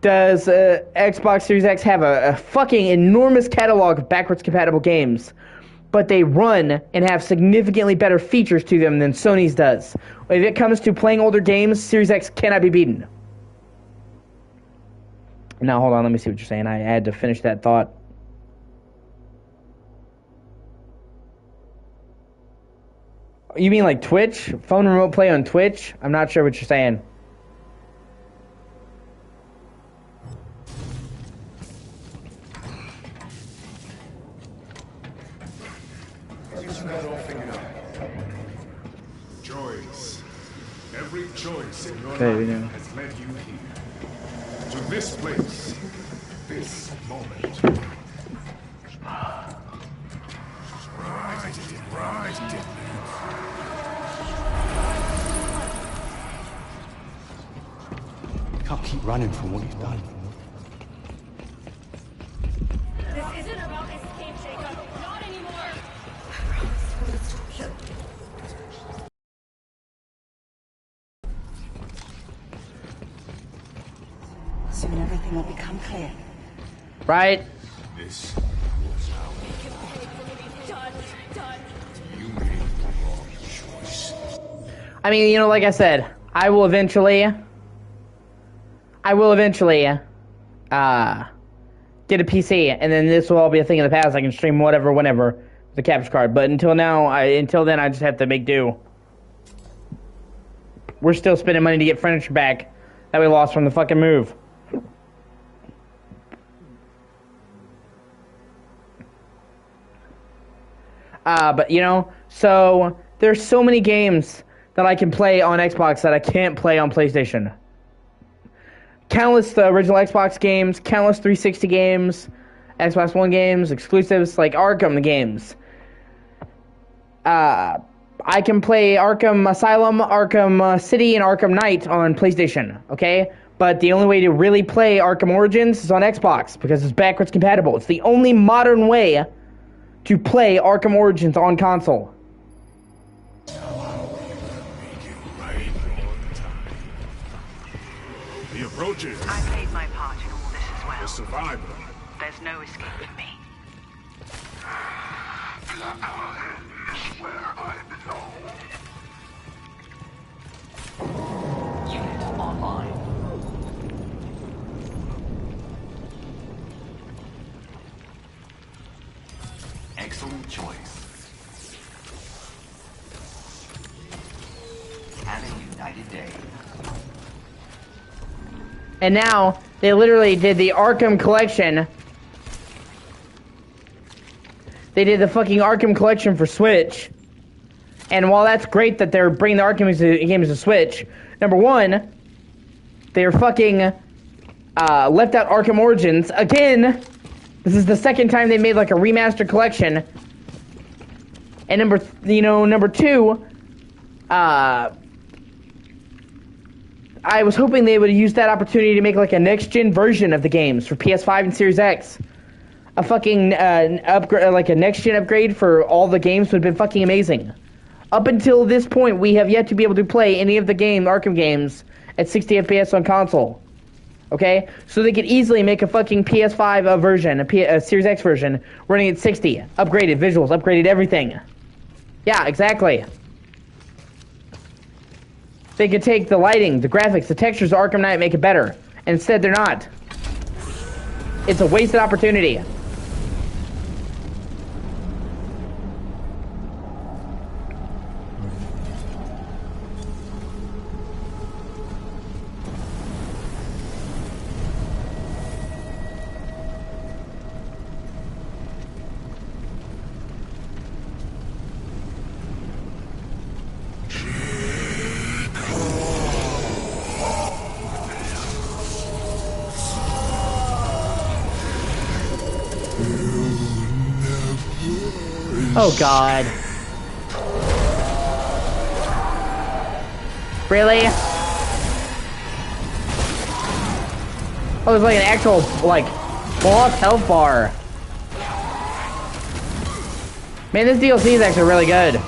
does Xbox Series X have a fucking enormous catalog of backwards compatible games, but they run and have significantly better features to them than Sony's does. If it comes to playing older games, Series X cannot be beaten. Now, hold on, let me see what you're saying. I had to finish that thought. You mean like Twitch? Phone remote play on Twitch? I'm not sure what you're saying. Choice. Every choice in your Okay, we life know. has led you here. To this place. This moment. Right. Can't keep running from what you've done. This isn't about escape, Jacob. Not anymore. Soon everything will become clear. Right? This was how Done. you made the wrong choice. I mean, you know, like I said, I will eventually get a PC, and then this will all be a thing of the past. I can stream whatever, whenever, with the capture card. But until then, I just have to make do. We're still spending money to get furniture back that we lost from the fucking move. But you know, so there's so many games that I can play on Xbox that I can't play on PlayStation. Countless the original Xbox games, countless 360 games, Xbox One games, exclusives like Arkham games. I can play Arkham Asylum, Arkham City, and Arkham Knight on PlayStation, okay? But the only way to really play Arkham Origins is on Xbox because it's backwards compatible. It's the only modern way to play Arkham Origins on console. Make it right on time. The approaches. I played my part in all this as The well. survivor. There's no escaping me. Unit online. Excellent choice. Have a united day. And now, they literally did the Arkham Collection. They did the fucking Arkham Collection for Switch. And while that's great that they're bringing the Arkham games to Switch, number one, they're fucking left out Arkham Origins. Again, this is the second time they made like a remastered collection. And number two, I was hoping they would use that opportunity to make like a next-gen version of the games for PS5 and Series X. A fucking upgrade, like a next-gen upgrade for all the games would have been fucking amazing. Up until this point, we have yet to be able to play any of the Arkham games at 60 FPS on console. Okay? So they could easily make a fucking PS5 version, a Series X version, running at 60. Upgraded visuals, upgraded everything. Yeah, exactly. They could take the lighting, the graphics, the textures of Arkham Knight, make it better. And instead, they're not. It's a wasted opportunity. Oh god. Really? Oh, there's like an actual, like, boss health bar. Man, this DLC is actually really good.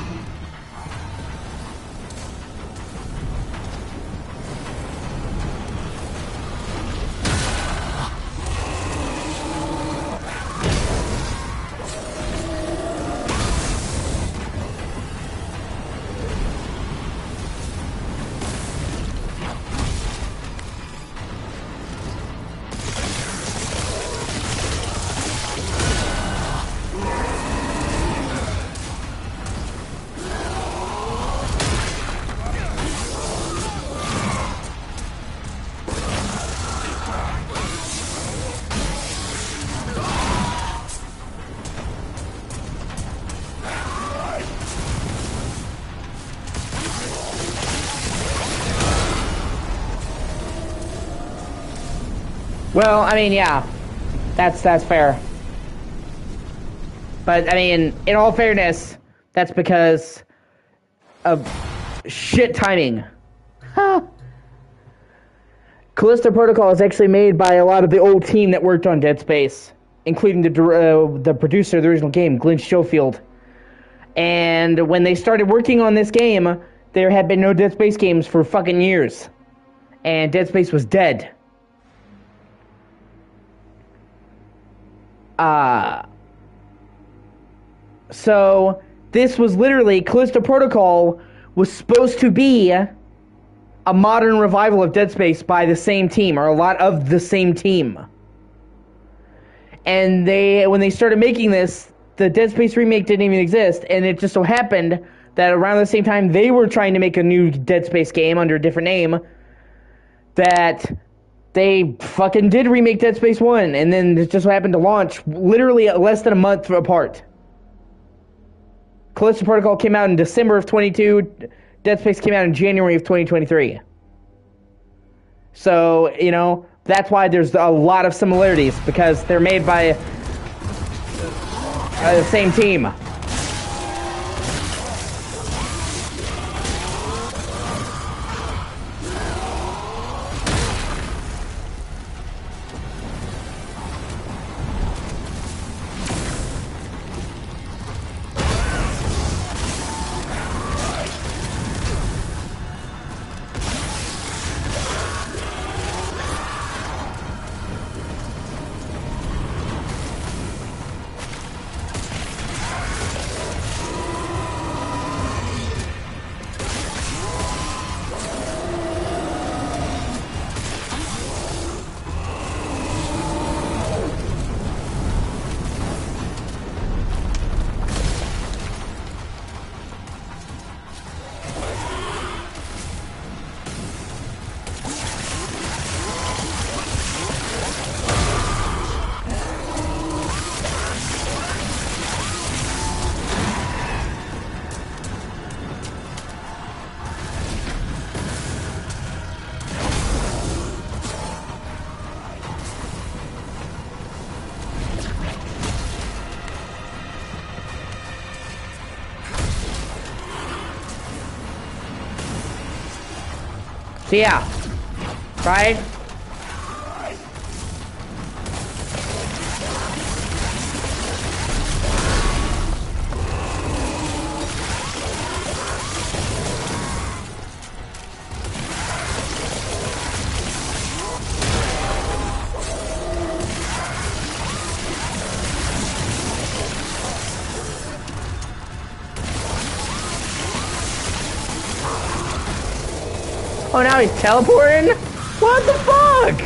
Well, I mean, yeah, that's fair. But I mean, in all fairness, that's because of shit timing. Callisto Protocol is actually made by a lot of the old team that worked on Dead Space, including the producer of the original game, Glenn Schofield. And when they started working on this game, there had been no Dead Space games for fucking years. And Dead Space was dead. So this was literally, Callisto Protocol was supposed to be a modern revival of Dead Space by the same team, or a lot of the same team. And when they started making this, the Dead Space remake didn't even exist, and it just so happened that around the same time they were trying to make a new Dead Space game under a different name, that they fucking did remake Dead Space 1, and then it just so happened to launch literally less than a month apart. Callisto Protocol came out in December of 22, Dead Space came out in January of 2023. So, you know, that's why there's a lot of similarities, because they're made by the same team. So yeah, right? Oh, now he's teleporting? What the fuck?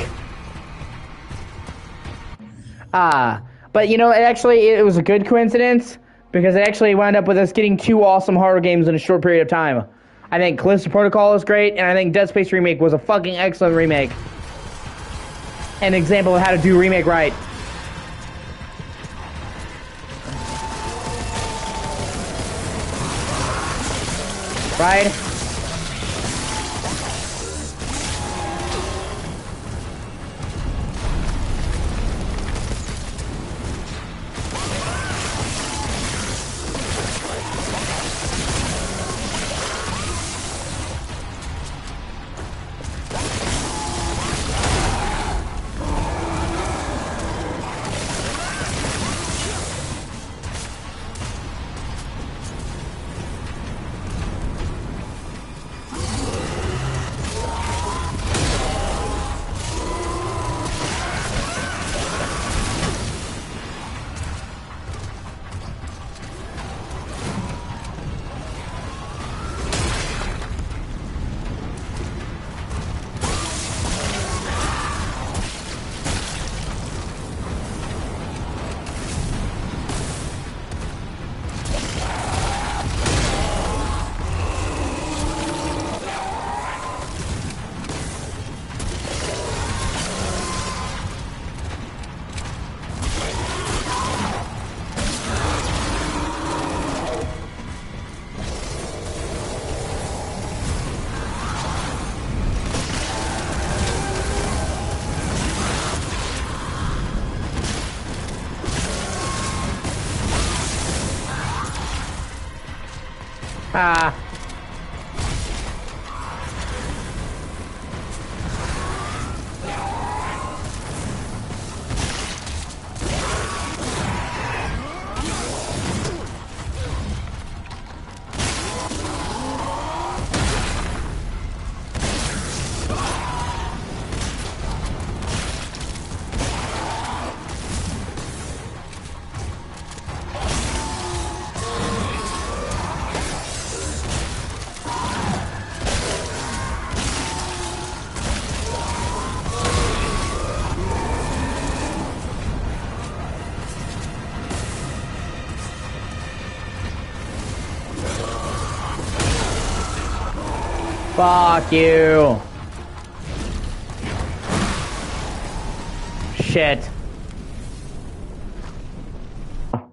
But you know, it was a good coincidence, because it actually wound up with us getting two awesome horror games in a short period of time. I think Callisto Protocol is great, and I think Dead Space Remake was a fucking excellent remake. An example of how to do remake right. Right? Ah. Fuck you. Shit. But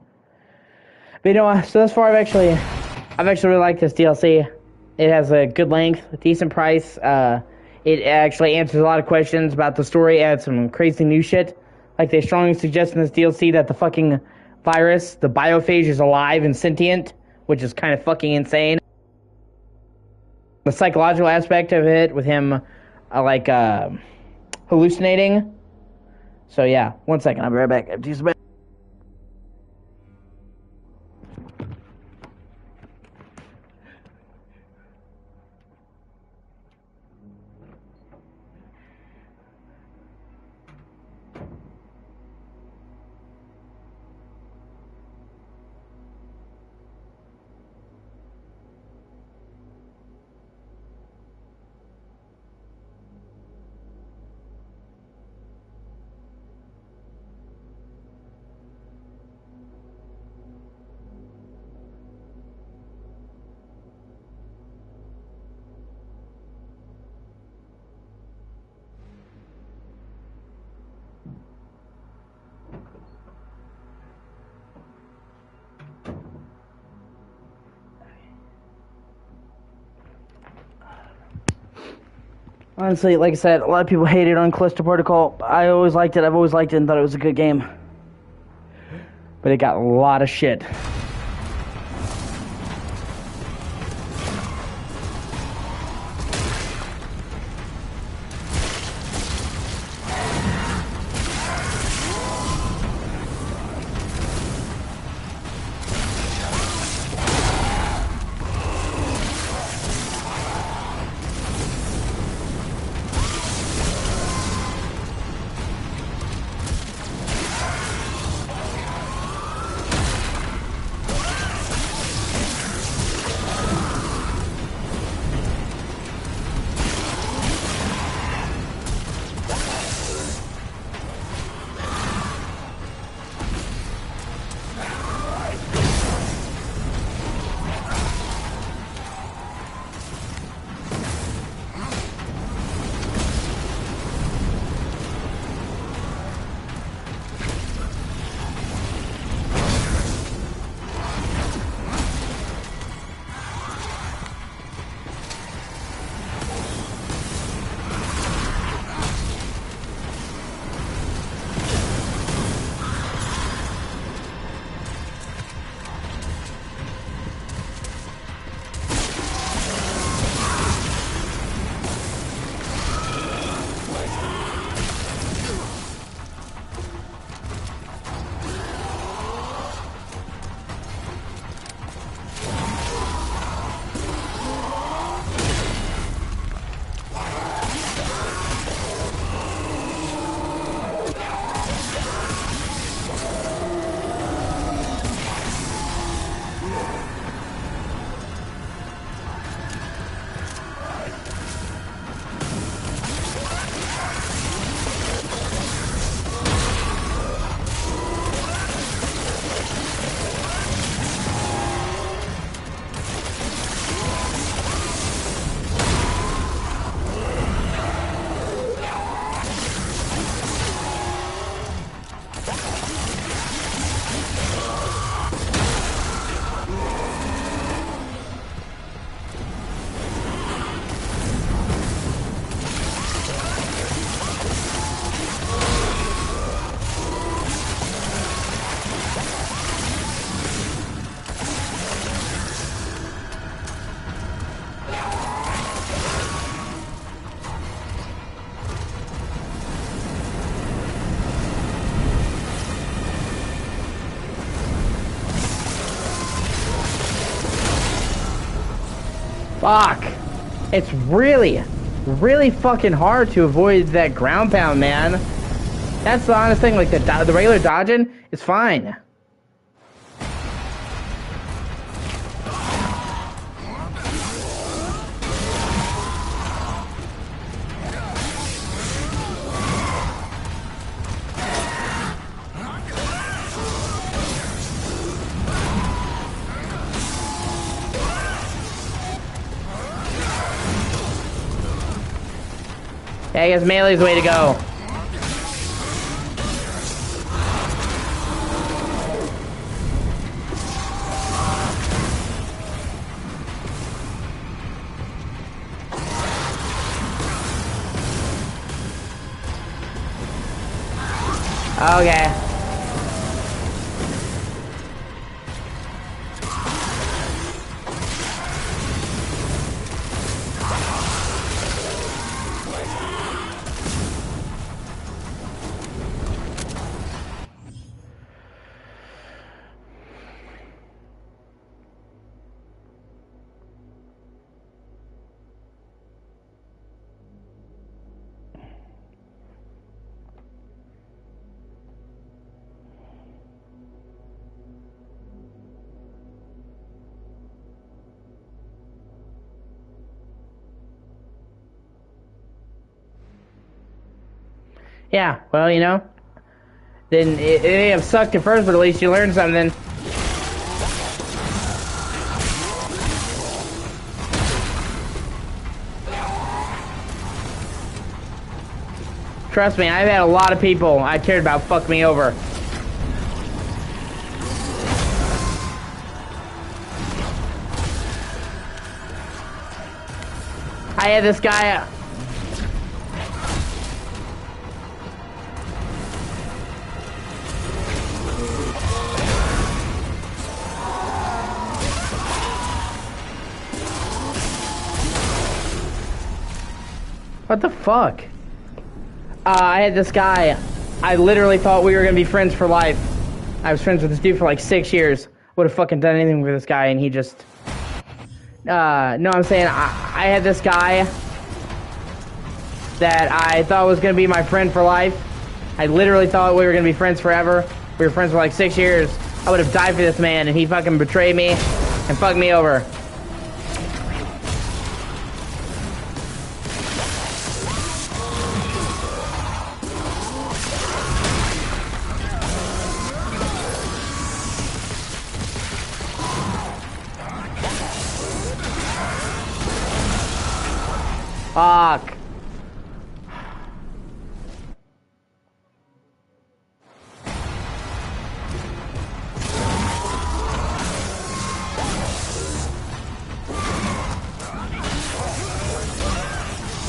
you know what? So thus far, I've actually really liked this DLC. It has a good length, a decent price. It actually answers a lot of questions about the story. Adds some crazy new shit. Like they strongly suggest in this DLC that the fucking virus, the biophage, is alive and sentient, which is kind of fucking insane. The psychological aspect of it with him, hallucinating. So yeah, 1 second, I'll be right back. I have to use the bathroom. Honestly, like I said, a lot of people hated on Callisto Protocol. I always liked it. I've always liked it and thought it was a good game. But it got a lot of shit. Fuck. It's really, really fucking hard to avoid that ground pound, man. That's the honest thing. Like, the regular dodging is fine. Yeah, I guess melee's the way to go. Okay. Yeah, well, you know, then it may have sucked at first, but at least you learned something. Trust me, I've had a lot of people I cared about fuck me over. I had this guy... What the fuck? I had this guy, I literally thought we were gonna be friends for life. I was friends with this dude for like 6 years. Would have fucking done anything with this guy, and he just... no, I'm saying, I had this guy that I thought was gonna be my friend for life. I literally thought we were gonna be friends forever. We were friends for like 6 years. I would have died for this man, and he fucking betrayed me and fucked me over. Fuck.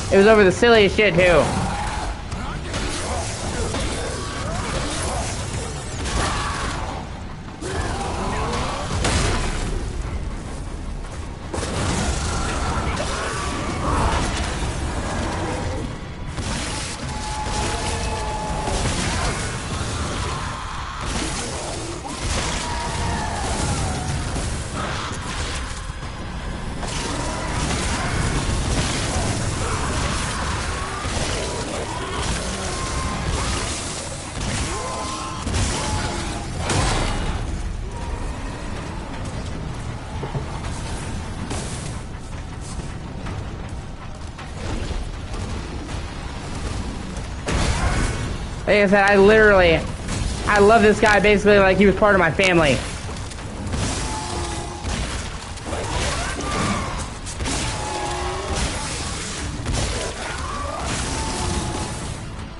It was over the silliest shit, too. Like I said, I love this guy basically like he was part of my family.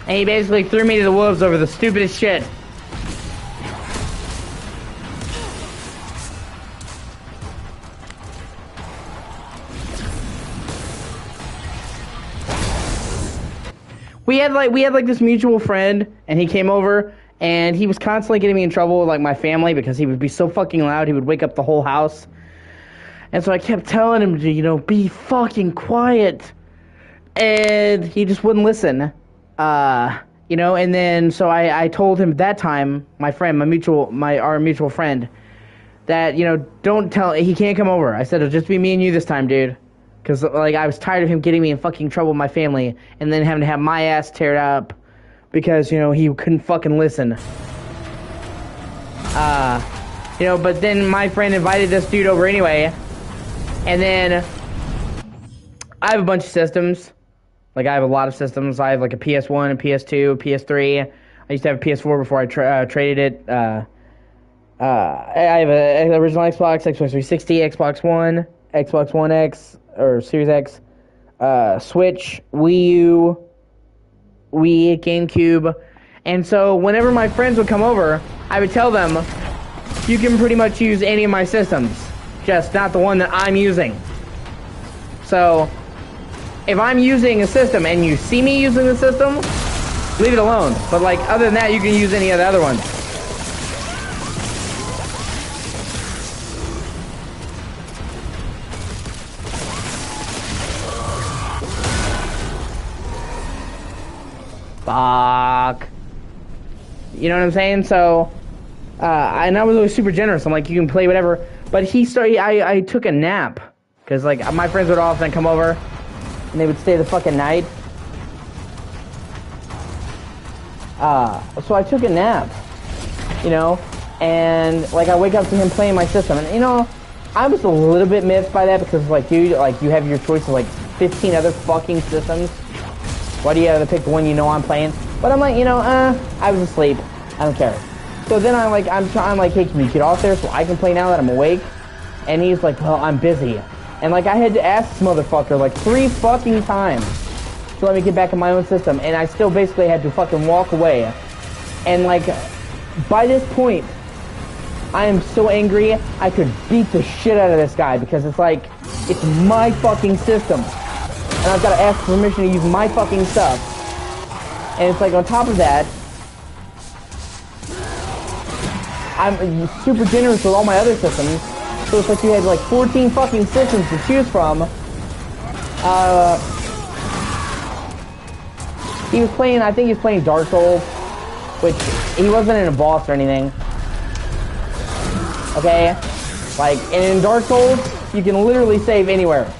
And he basically threw me to the wolves over the stupidest shit. We had like this mutual friend, and he came over, and he was constantly getting me in trouble with like my family because he would be so fucking loud. He would wake up the whole house, and so I kept telling him to, you know, be fucking quiet, and he just wouldn't listen. You know, and then so I told him that time, my friend, our mutual friend, that, you know, don't tell, he can't come over. I said, it'll just be me and you this time, dude. Because, like, I was tired of him getting me in fucking trouble with my family and then having to have my ass teared up because, you know, he couldn't fucking listen. You know, but then my friend invited this dude over anyway. And then I have a bunch of systems. Like, I have a lot of systems. I have, like, a PS1, a PS2, a PS3. I used to have a PS4 before I traded it. I have an original Xbox, Xbox 360, Xbox One, Xbox One X, or Series X, Switch, Wii U, Wii, GameCube. And so whenever my friends would come over, I would tell them, you can pretty much use any of my systems, just not the one that I'm using. So if I'm using a system and you see me using the system, leave it alone. But like, other than that, you can use any of the other ones. Fuck. You know what I'm saying? So, and I was always super generous. I'm like, you can play whatever. But I took a nap. Because, like, my friends would often come over. And they would stay the fucking night. So I took a nap. You know? And, like, I wake up to him playing my system. And, you know, I was a little bit miffed by that. Because, like, dude, like, you have your choice of, like, 15 other fucking systems. Why do you have to pick the one you know I'm playing? But I'm like, you know, I was asleep. I don't care. So then I'm like, hey, can you get off there so I can play now that I'm awake? And he's like, well, I'm busy. And like, I had to ask this motherfucker like 3 fucking times to let me get back in my own system. And I still basically had to fucking walk away. And like, by this point, I am so angry, I could beat the shit out of this guy because it's like, it's my fucking system. And I've got to ask permission to use my fucking stuff. And it's like, on top of that, I'm super generous with all my other systems. So it's like you had like 14 fucking systems to choose from. He was playing, I think he was playing Dark Souls, which he wasn't in a boss or anything. Okay? Like, and in Dark Souls, you can literally save anywhere.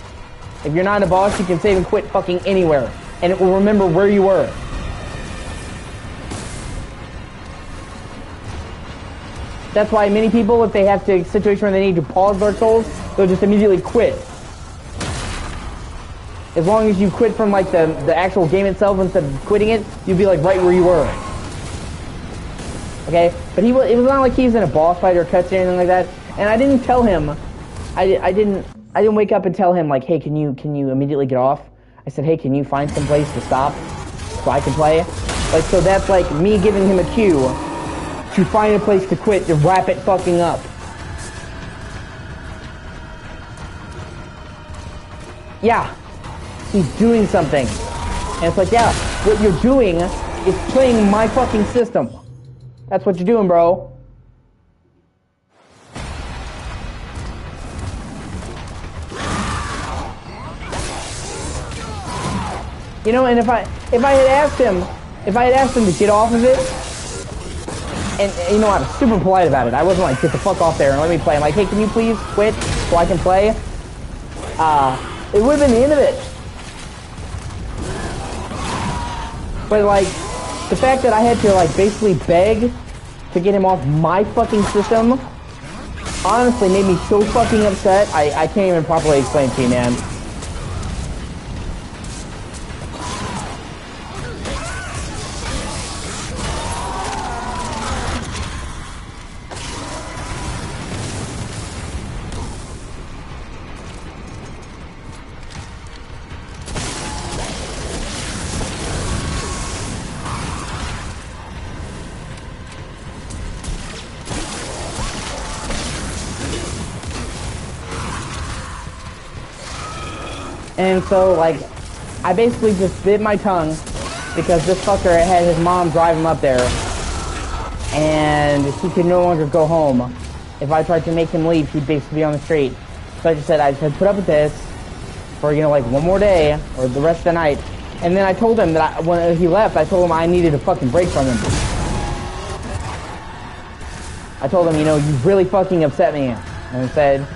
If you're not a boss, you can save and quit fucking anywhere. And it will remember where you were. That's why many people, if they have to a situation where they need to pause Dark Souls, they'll just immediately quit. As long as you quit from like the actual game itself instead of quitting it, you'll be like right where you were. Okay? But it was not like he was in a boss fight or cutscene or anything like that. And I didn't tell him, I didn't wake up and tell him like, hey, can you immediately get off? I said, hey, can you find some place to stop so I can play? Like, so that's like me giving him a cue to find a place to quit, to wrap it fucking up. Yeah, he's doing something. And it's like, yeah, what you're doing is playing my fucking system. That's what you're doing, bro. You know, and if I had asked him to get off of it, and you know, I was super polite about it. I wasn't like, get the fuck off there and let me play. I'm like, hey, can you please quit so I can play? It would have been the end of it. But like, the fact that I had to like basically beg to get him off my fucking system honestly made me so fucking upset. I can't even properly explain to you, man. And so, like, I basically just bit my tongue because this fucker had his mom drive him up there and he could no longer go home. If I tried to make him leave, he'd basically be on the street. So I just said, I just put up with this for, you know, like one more day or the rest of the night. And then I told him that when he left, I told him I needed a fucking break from him. I told him, you know, you really fucking upset me. And I said,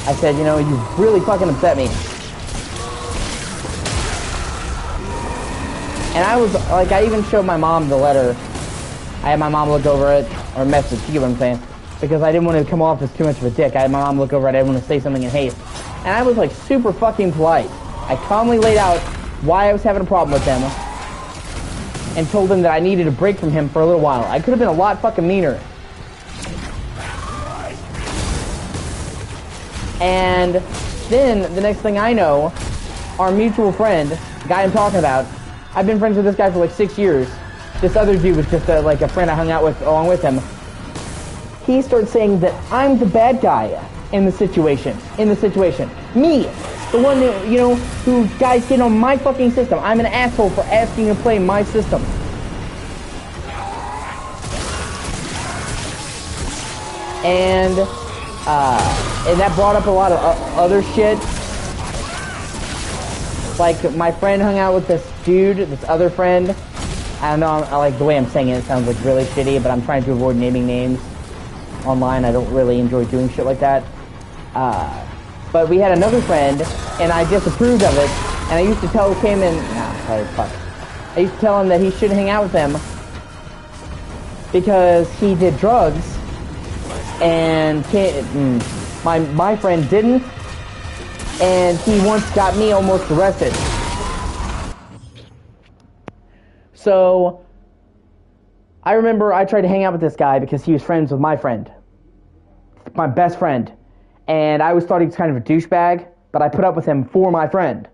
I said, you know, you really fucking upset me. And I was, like, I even showed my mom the letter. I had my mom look over it, or message, you get what I'm saying? Because I didn't want to come off as too much of a dick. I had my mom look over it, I didn't want to say something in haste. And I was, like, super fucking polite. I calmly laid out why I was having a problem with him, and told him that I needed a break from him for a little while. I could have been a lot fucking meaner. And then, the next thing I know, our mutual friend, the guy I'm talking about, I've been friends with this guy for like 6 years. This other dude was just like a friend I hung out with along with him. He starts saying that I'm the bad guy in the situation. Me! The one that, you know, who guys get on my fucking system. I'm an asshole for asking to play my system. And that brought up a lot of other shit. Like, my friend hung out with this dude, this other friend. I don't know, I like the way I'm saying it, it sounds like really shitty, but I'm trying to avoid naming names online. I don't really enjoy doing shit like that. But we had another friend, and I disapproved of it, and I used to tell him I used to tell him that he shouldn't hang out with him because he did drugs, and my friend didn't, and he once got me almost arrested. So, I remember I tried to hang out with this guy because he was friends with my friend. My best friend. And I always thought he was kind of a douchebag, but I put up with him for my friend.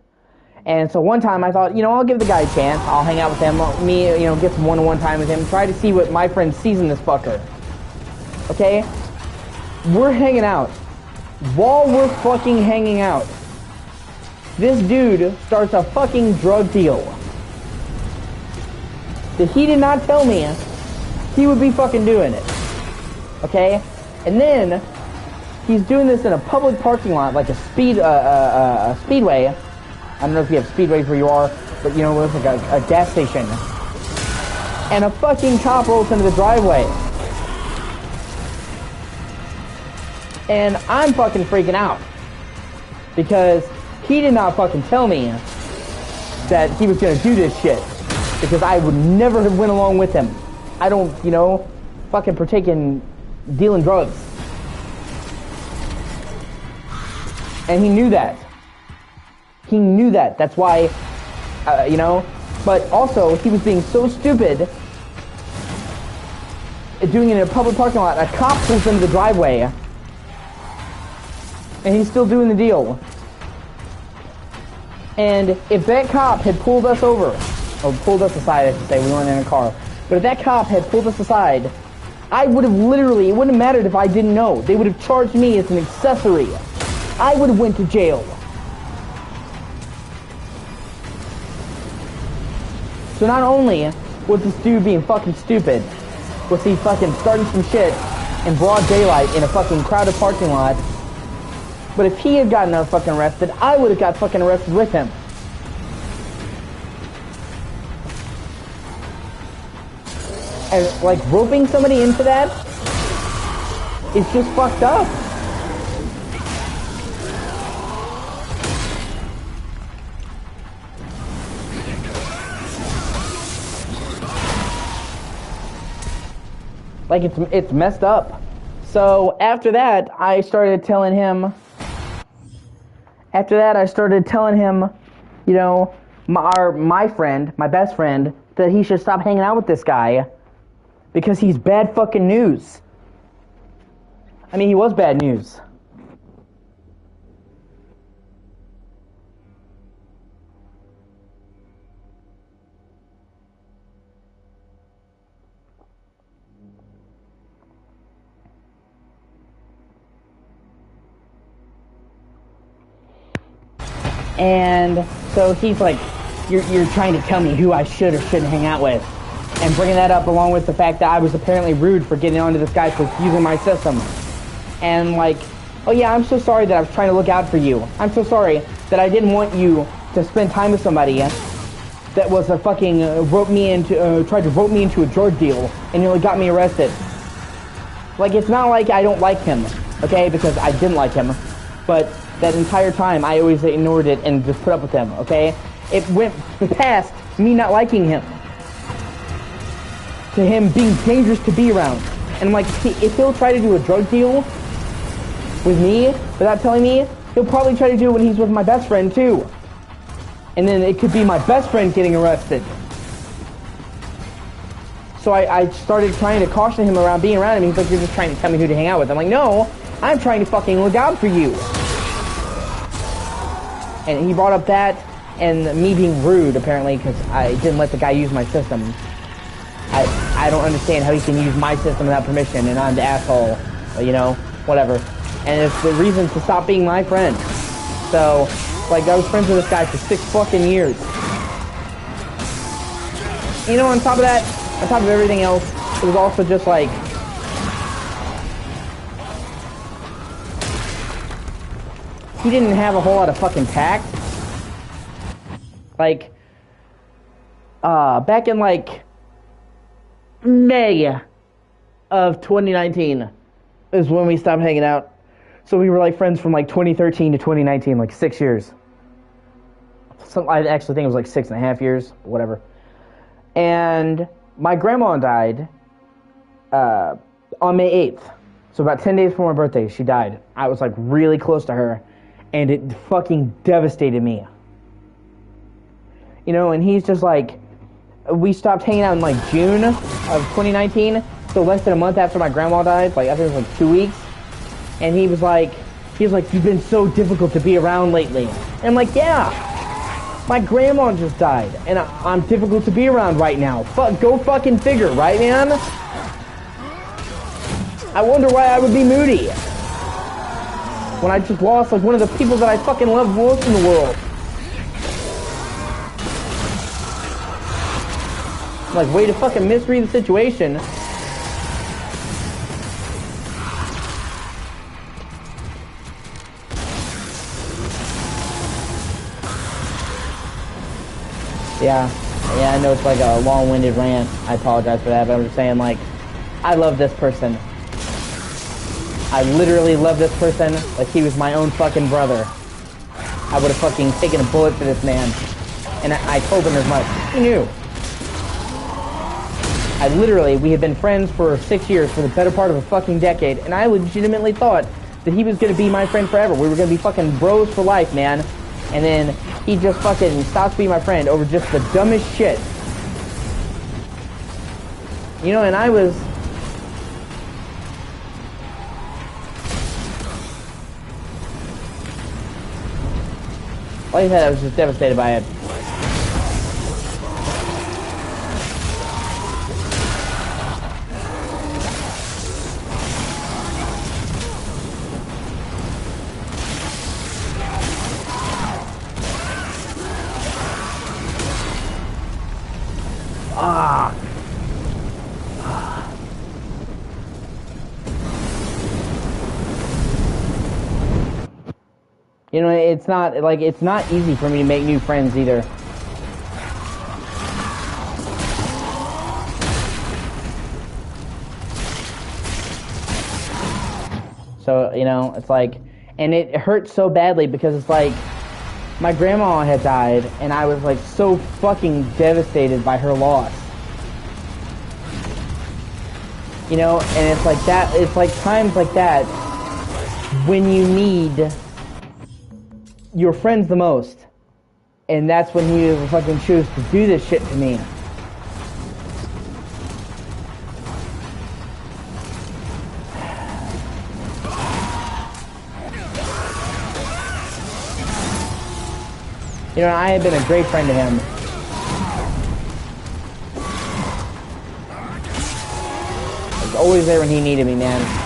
And so one time I thought, you know, I'll give the guy a chance. I'll hang out with him, get some one-on-one time with him, try to see what my friend sees in this fucker. Okay? We're hanging out. While we're fucking hanging out, this dude starts a fucking drug deal that he did not tell me he would be fucking doing it. Okay? And then he's doing this in a public parking lot, like a speedway. I don't know if you have speedways where you are, but you know, it's like a gas station. And a fucking cop rolls into the driveway. And I'm fucking freaking out. Because he did not fucking tell me that he was gonna do this shit. Because I would never have went along with him. I don't, fucking partake in dealing drugs. And he knew that. He knew that. That's why, But also, he was being so stupid, doing it in a public parking lot. A cop pulls into the driveway. And he's still doing the deal. And if that cop had pulled us over, or pulled us aside, I should say, we weren't in a car. But if that cop had pulled us aside, I would have literally, it wouldn't have mattered if I didn't know. They would have charged me as an accessory. I would have went to jail. So not only was this dude being fucking stupid, was he fucking starting some shit in broad daylight in a fucking crowded parking lot, but if he had gotten fucking arrested, I would have got fucking arrested with him. And, like, roping somebody into that is just fucked up. Like, it's messed up. So, after that, I started telling him, my friend, my best friend, that he should stop hanging out with this guy because he's bad fucking news. I mean, he was bad news. And so he's like, you're trying to tell me who I should or shouldn't hang out with. And bringing that up along with the fact that I was apparently rude for getting onto this guy for using my system. And like, oh yeah, I'm so sorry that I was trying to look out for you. I'm so sorry that I didn't want you to spend time with somebody that was a fucking, tried to rope me into a drug deal and nearly got me arrested. Like, it's not like I don't like him, okay, because I didn't like him. But that entire time, I always ignored it and just put up with him, okay? It went past me not liking him to him being dangerous to be around. And like, if he'll try to do a drug deal with me without telling me, he'll probably try to do it when he's with my best friend too. And then it could be my best friend getting arrested. So I started trying to caution him around being around him. He's like, you're just trying to tell me who to hang out with. I'm like, no, I'm trying to fucking look out for you. And he brought up that and me being rude, apparently, because I didn't let the guy use my system. I don't understand how he can use my system without permission, and I'm the asshole. But, you know, whatever. And it's the reason to stop being my friend. So, like, I was friends with this guy for 6 fucking years. You know, on top of that, on top of everything else, it was also just like, he didn't have a whole lot of fucking tact. Like, back in like May of 2019 is when we stopped hanging out. So we were like friends from like 2013 to 2019, like 6 years. I actually think it was like 6.5 years, whatever. And my grandma died on May 8th. So about 10 days before my birthday, she died. I was like really close to her, and it fucking devastated me. You know, and he's just like, we stopped hanging out in like June of 2019, so less than a month after my grandma died, like I think it was like 2 weeks. And he was like, you've been so difficult to be around lately. And I'm like, yeah. My grandma just died, and I'm difficult to be around right now. Go fucking figure, right, man? I wonder why I would be moody when I just lost like one of the people that I fucking love most in the world. Like, way to fucking misread the situation. Yeah, I know it's like a long-winded rant. I apologize for that, but I'm just saying, like, I love this person. I literally love this person like he was my own fucking brother. I would have fucking taken a bullet for this man. And I told him as much. He knew. We had been friends for 6 years, for the better part of a fucking decade, and I legitimately thought that he was gonna be my friend forever. We were gonna be fucking bros for life, man. And then he just fucking stops being my friend over just the dumbest shit. You know, and I was... Like I said, I was just devastated by it. You know, it's not easy for me to make new friends either. So, you know, it's like, and it hurts so badly because it's like, my grandma had died, and I was like so fucking devastated by her loss. You know, and it's like that, it's like times like that when you need your friends the most, and that's when you fucking choose to do this shit to me. You know, I have been a great friend to him. I was always there when he needed me, man.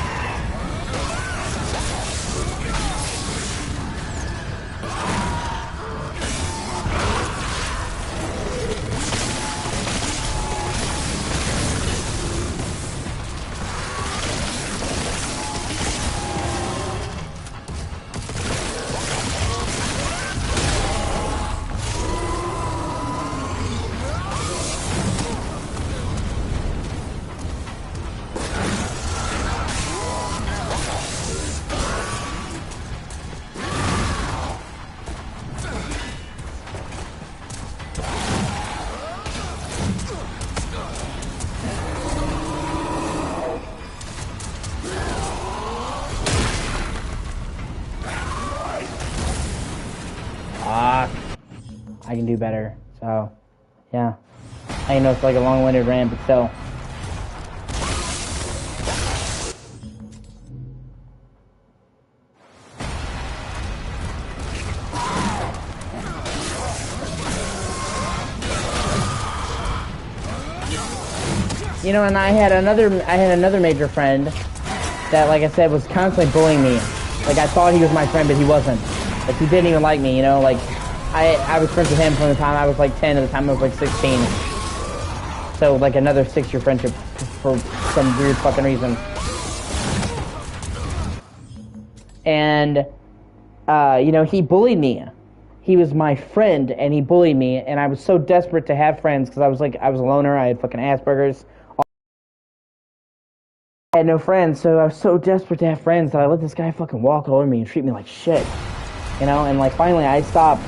I can do better. So, yeah. I know it's like a long-winded rant, but still. You know, and I had another major friend that, like I said, was constantly bullying me. Like, I thought he was my friend, but he wasn't. Like, he didn't even like me, you know? Like, I was friends with him from the time I was, like, 10 to the time I was, like, 16. So, like, another 6-year friendship for some weird fucking reason. And, you know, he bullied me. He was my friend, and he bullied me, and I was so desperate to have friends, because I was a loner, I had fucking Asperger's. I had no friends, so I was so desperate to have friends that I let this guy fucking walk all over me and treat me like shit. You know, and like finally I stopped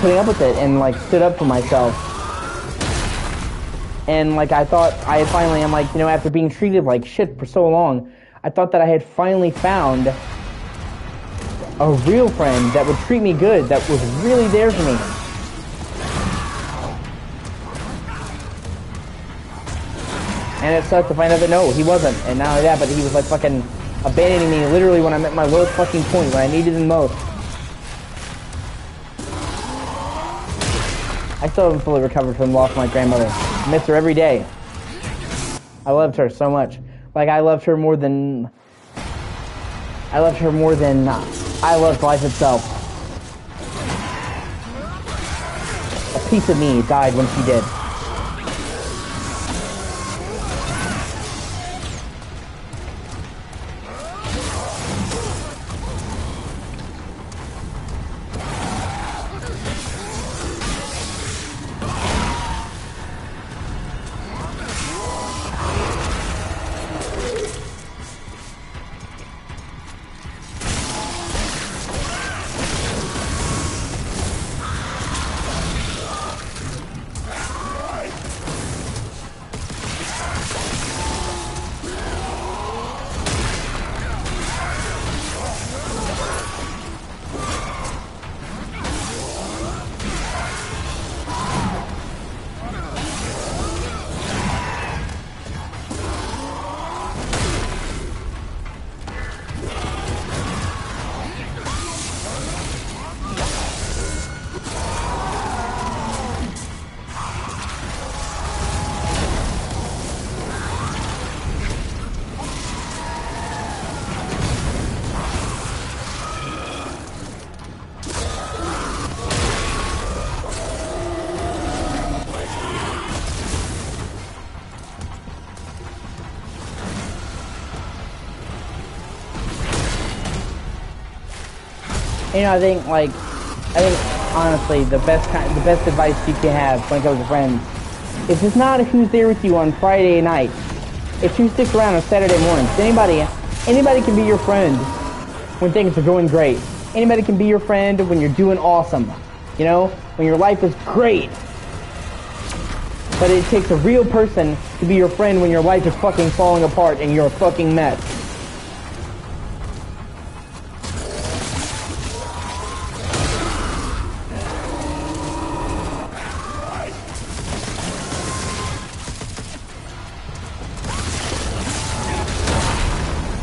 putting up with it and like stood up for myself. And like I thought I had finally, I'm like, you know, after being treated like shit for so long, I thought that I had finally found a real friend that would treat me good, that was really there for me. And it sucked to find out that no, he wasn't. And not only that, but he was like fucking abandoning me literally when I'm at my lowest fucking point, when I needed him most. I still haven't fully recovered from the loss of my grandmother. I miss her every day. I loved her so much. Like, I loved her more than I loved life itself. A piece of me died when she did. You know, I think honestly, the best advice you can have when it comes to friends is it's not who's there with you on Friday night. It's who sticks around on Saturday mornings. Anybody can be your friend when things are going great. Anybody can be your friend when you're doing awesome. You know, when your life is great. But it takes a real person to be your friend when your life is fucking falling apart and you're a fucking mess.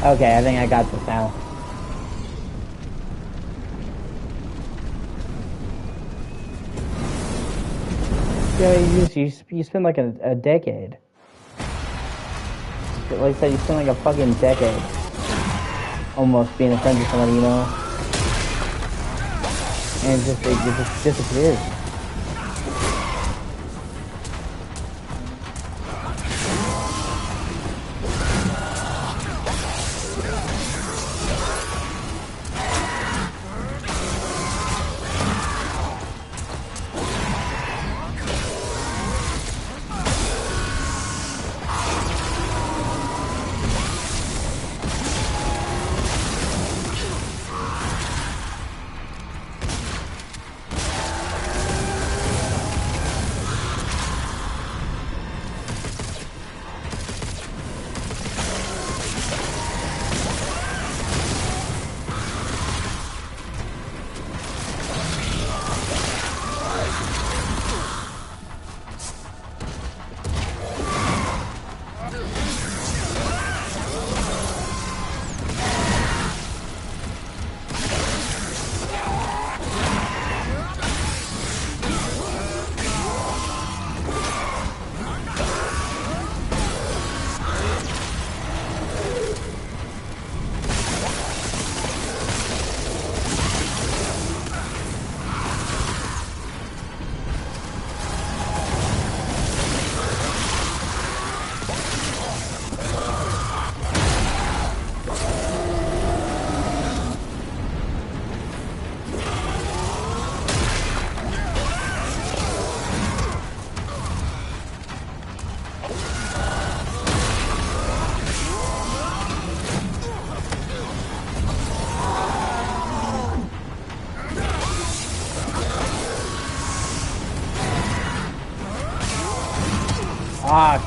Okay, I think I got this now. Yeah, you spend like a decade. Like I said, you spend like a fucking decade almost being a friend with somebody, you know? And it just disappears. Fuck.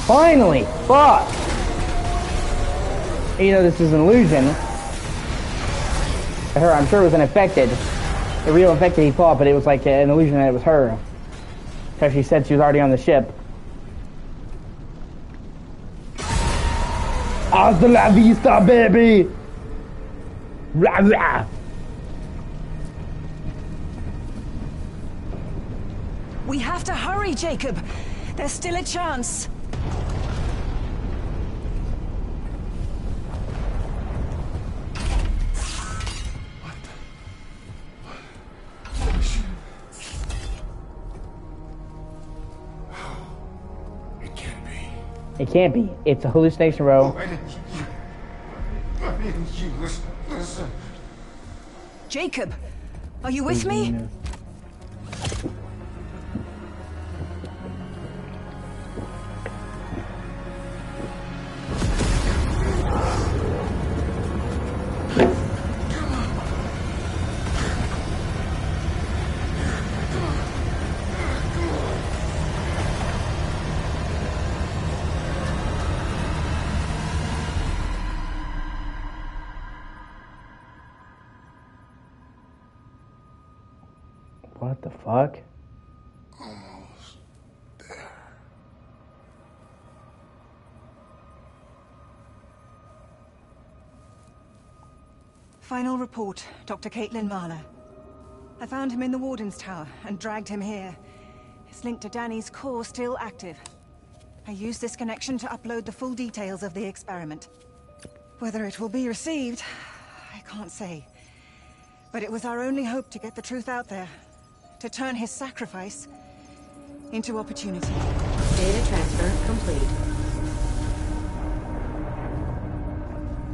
Finally! Fuck! You know this is an illusion. Her, I'm sure it was an infected. The real infected he fought, but it was like an illusion that it was her. Because she said she was already on the ship. Hasta la vista, baby! Rah, rah. We have to hurry, Jacob. There's still a chance. It can't be. It's a hallucination, bro. Listen. Jacob, are you with me? What the fuck? Almost there. Final report, Dr. Caitlin Marlowe. I found him in the Warden's Tower and dragged him here. His link to Danny's core still active. I used this connection to upload the full details of the experiment. Whether it will be received, I can't say. But it was our only hope to get the truth out there. To turn his sacrifice into opportunity. Data transfer complete.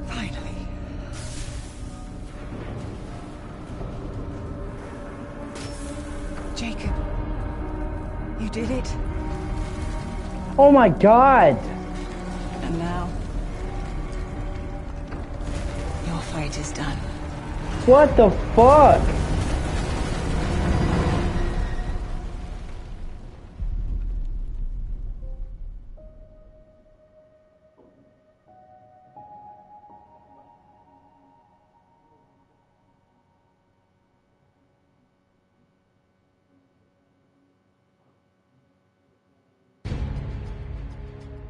Finally. Jacob, you did it. Oh my god! And now, your fight is done. What the fuck?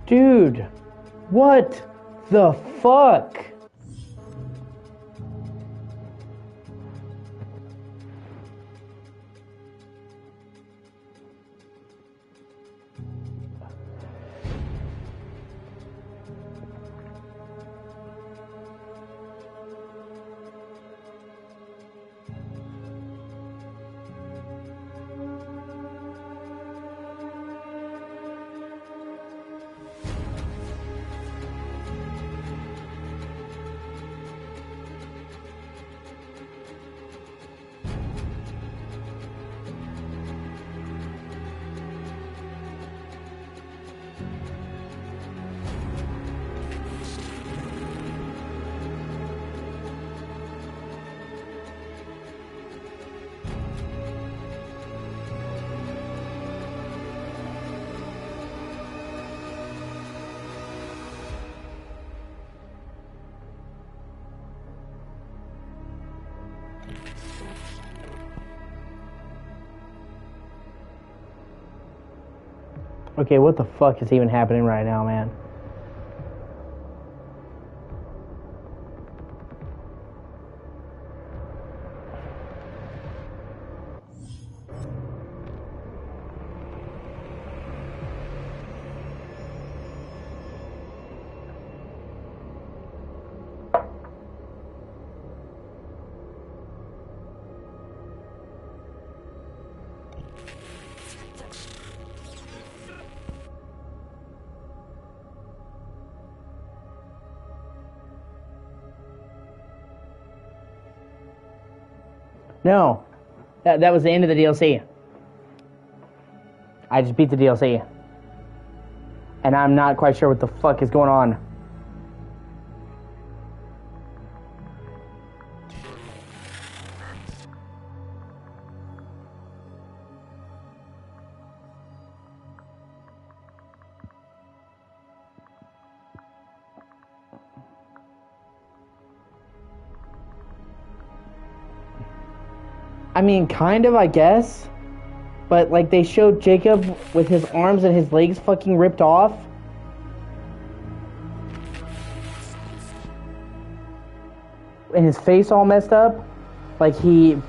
Dude, what the fuck? Okay, what the fuck is even happening right now, man? No. That was the end of the DLC. I just beat the DLC. And I'm not quite sure what the fuck is going on. I mean, kind of, I guess. But, like, they showed Jacob with his arms and his legs fucking ripped off. And his face all messed up. Like, he...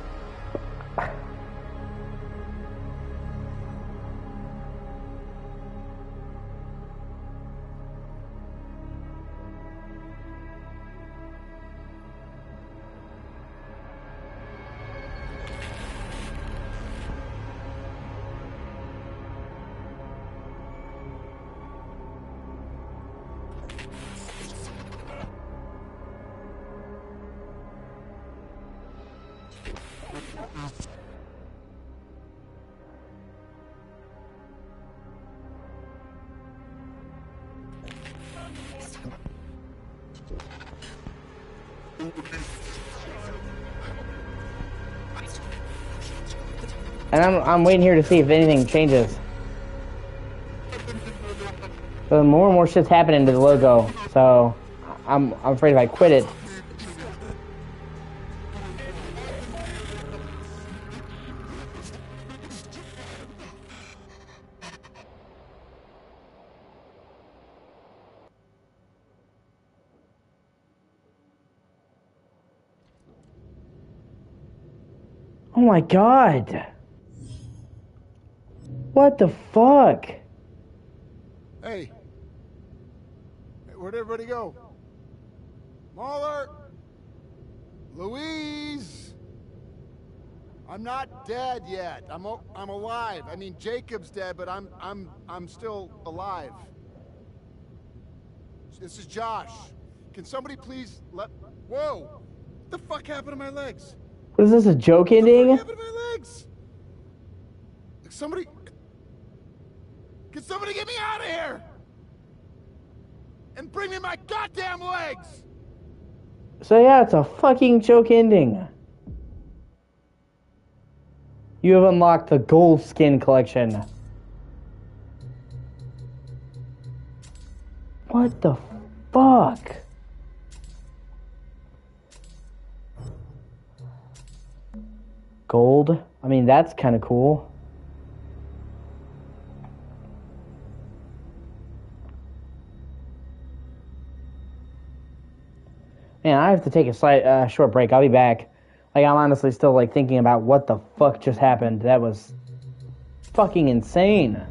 And I'm waiting here to see if anything changes. But more and more shit's happening to the logo, so I'm afraid if I quit it. Oh my god. What the fuck? Hey. Where'd everybody go? Mahler! Louise! I'm not dead yet. I'm alive. I mean, Jacob's dead, but I'm still alive. This is Josh. Can somebody please let... Whoa! What the fuck happened to my legs? What is this, a joke ending? What happened to my legs? Somebody... Can somebody get me out of here? And bring me my goddamn legs! So yeah, it's a fucking joke ending. You have unlocked the gold skin collection. What the fuck? Gold? I mean, that's kind of cool. Man, I have to take a slight short break. I'll be back. Like, I'm honestly still, like, thinking about what the fuck just happened. That was fucking insane.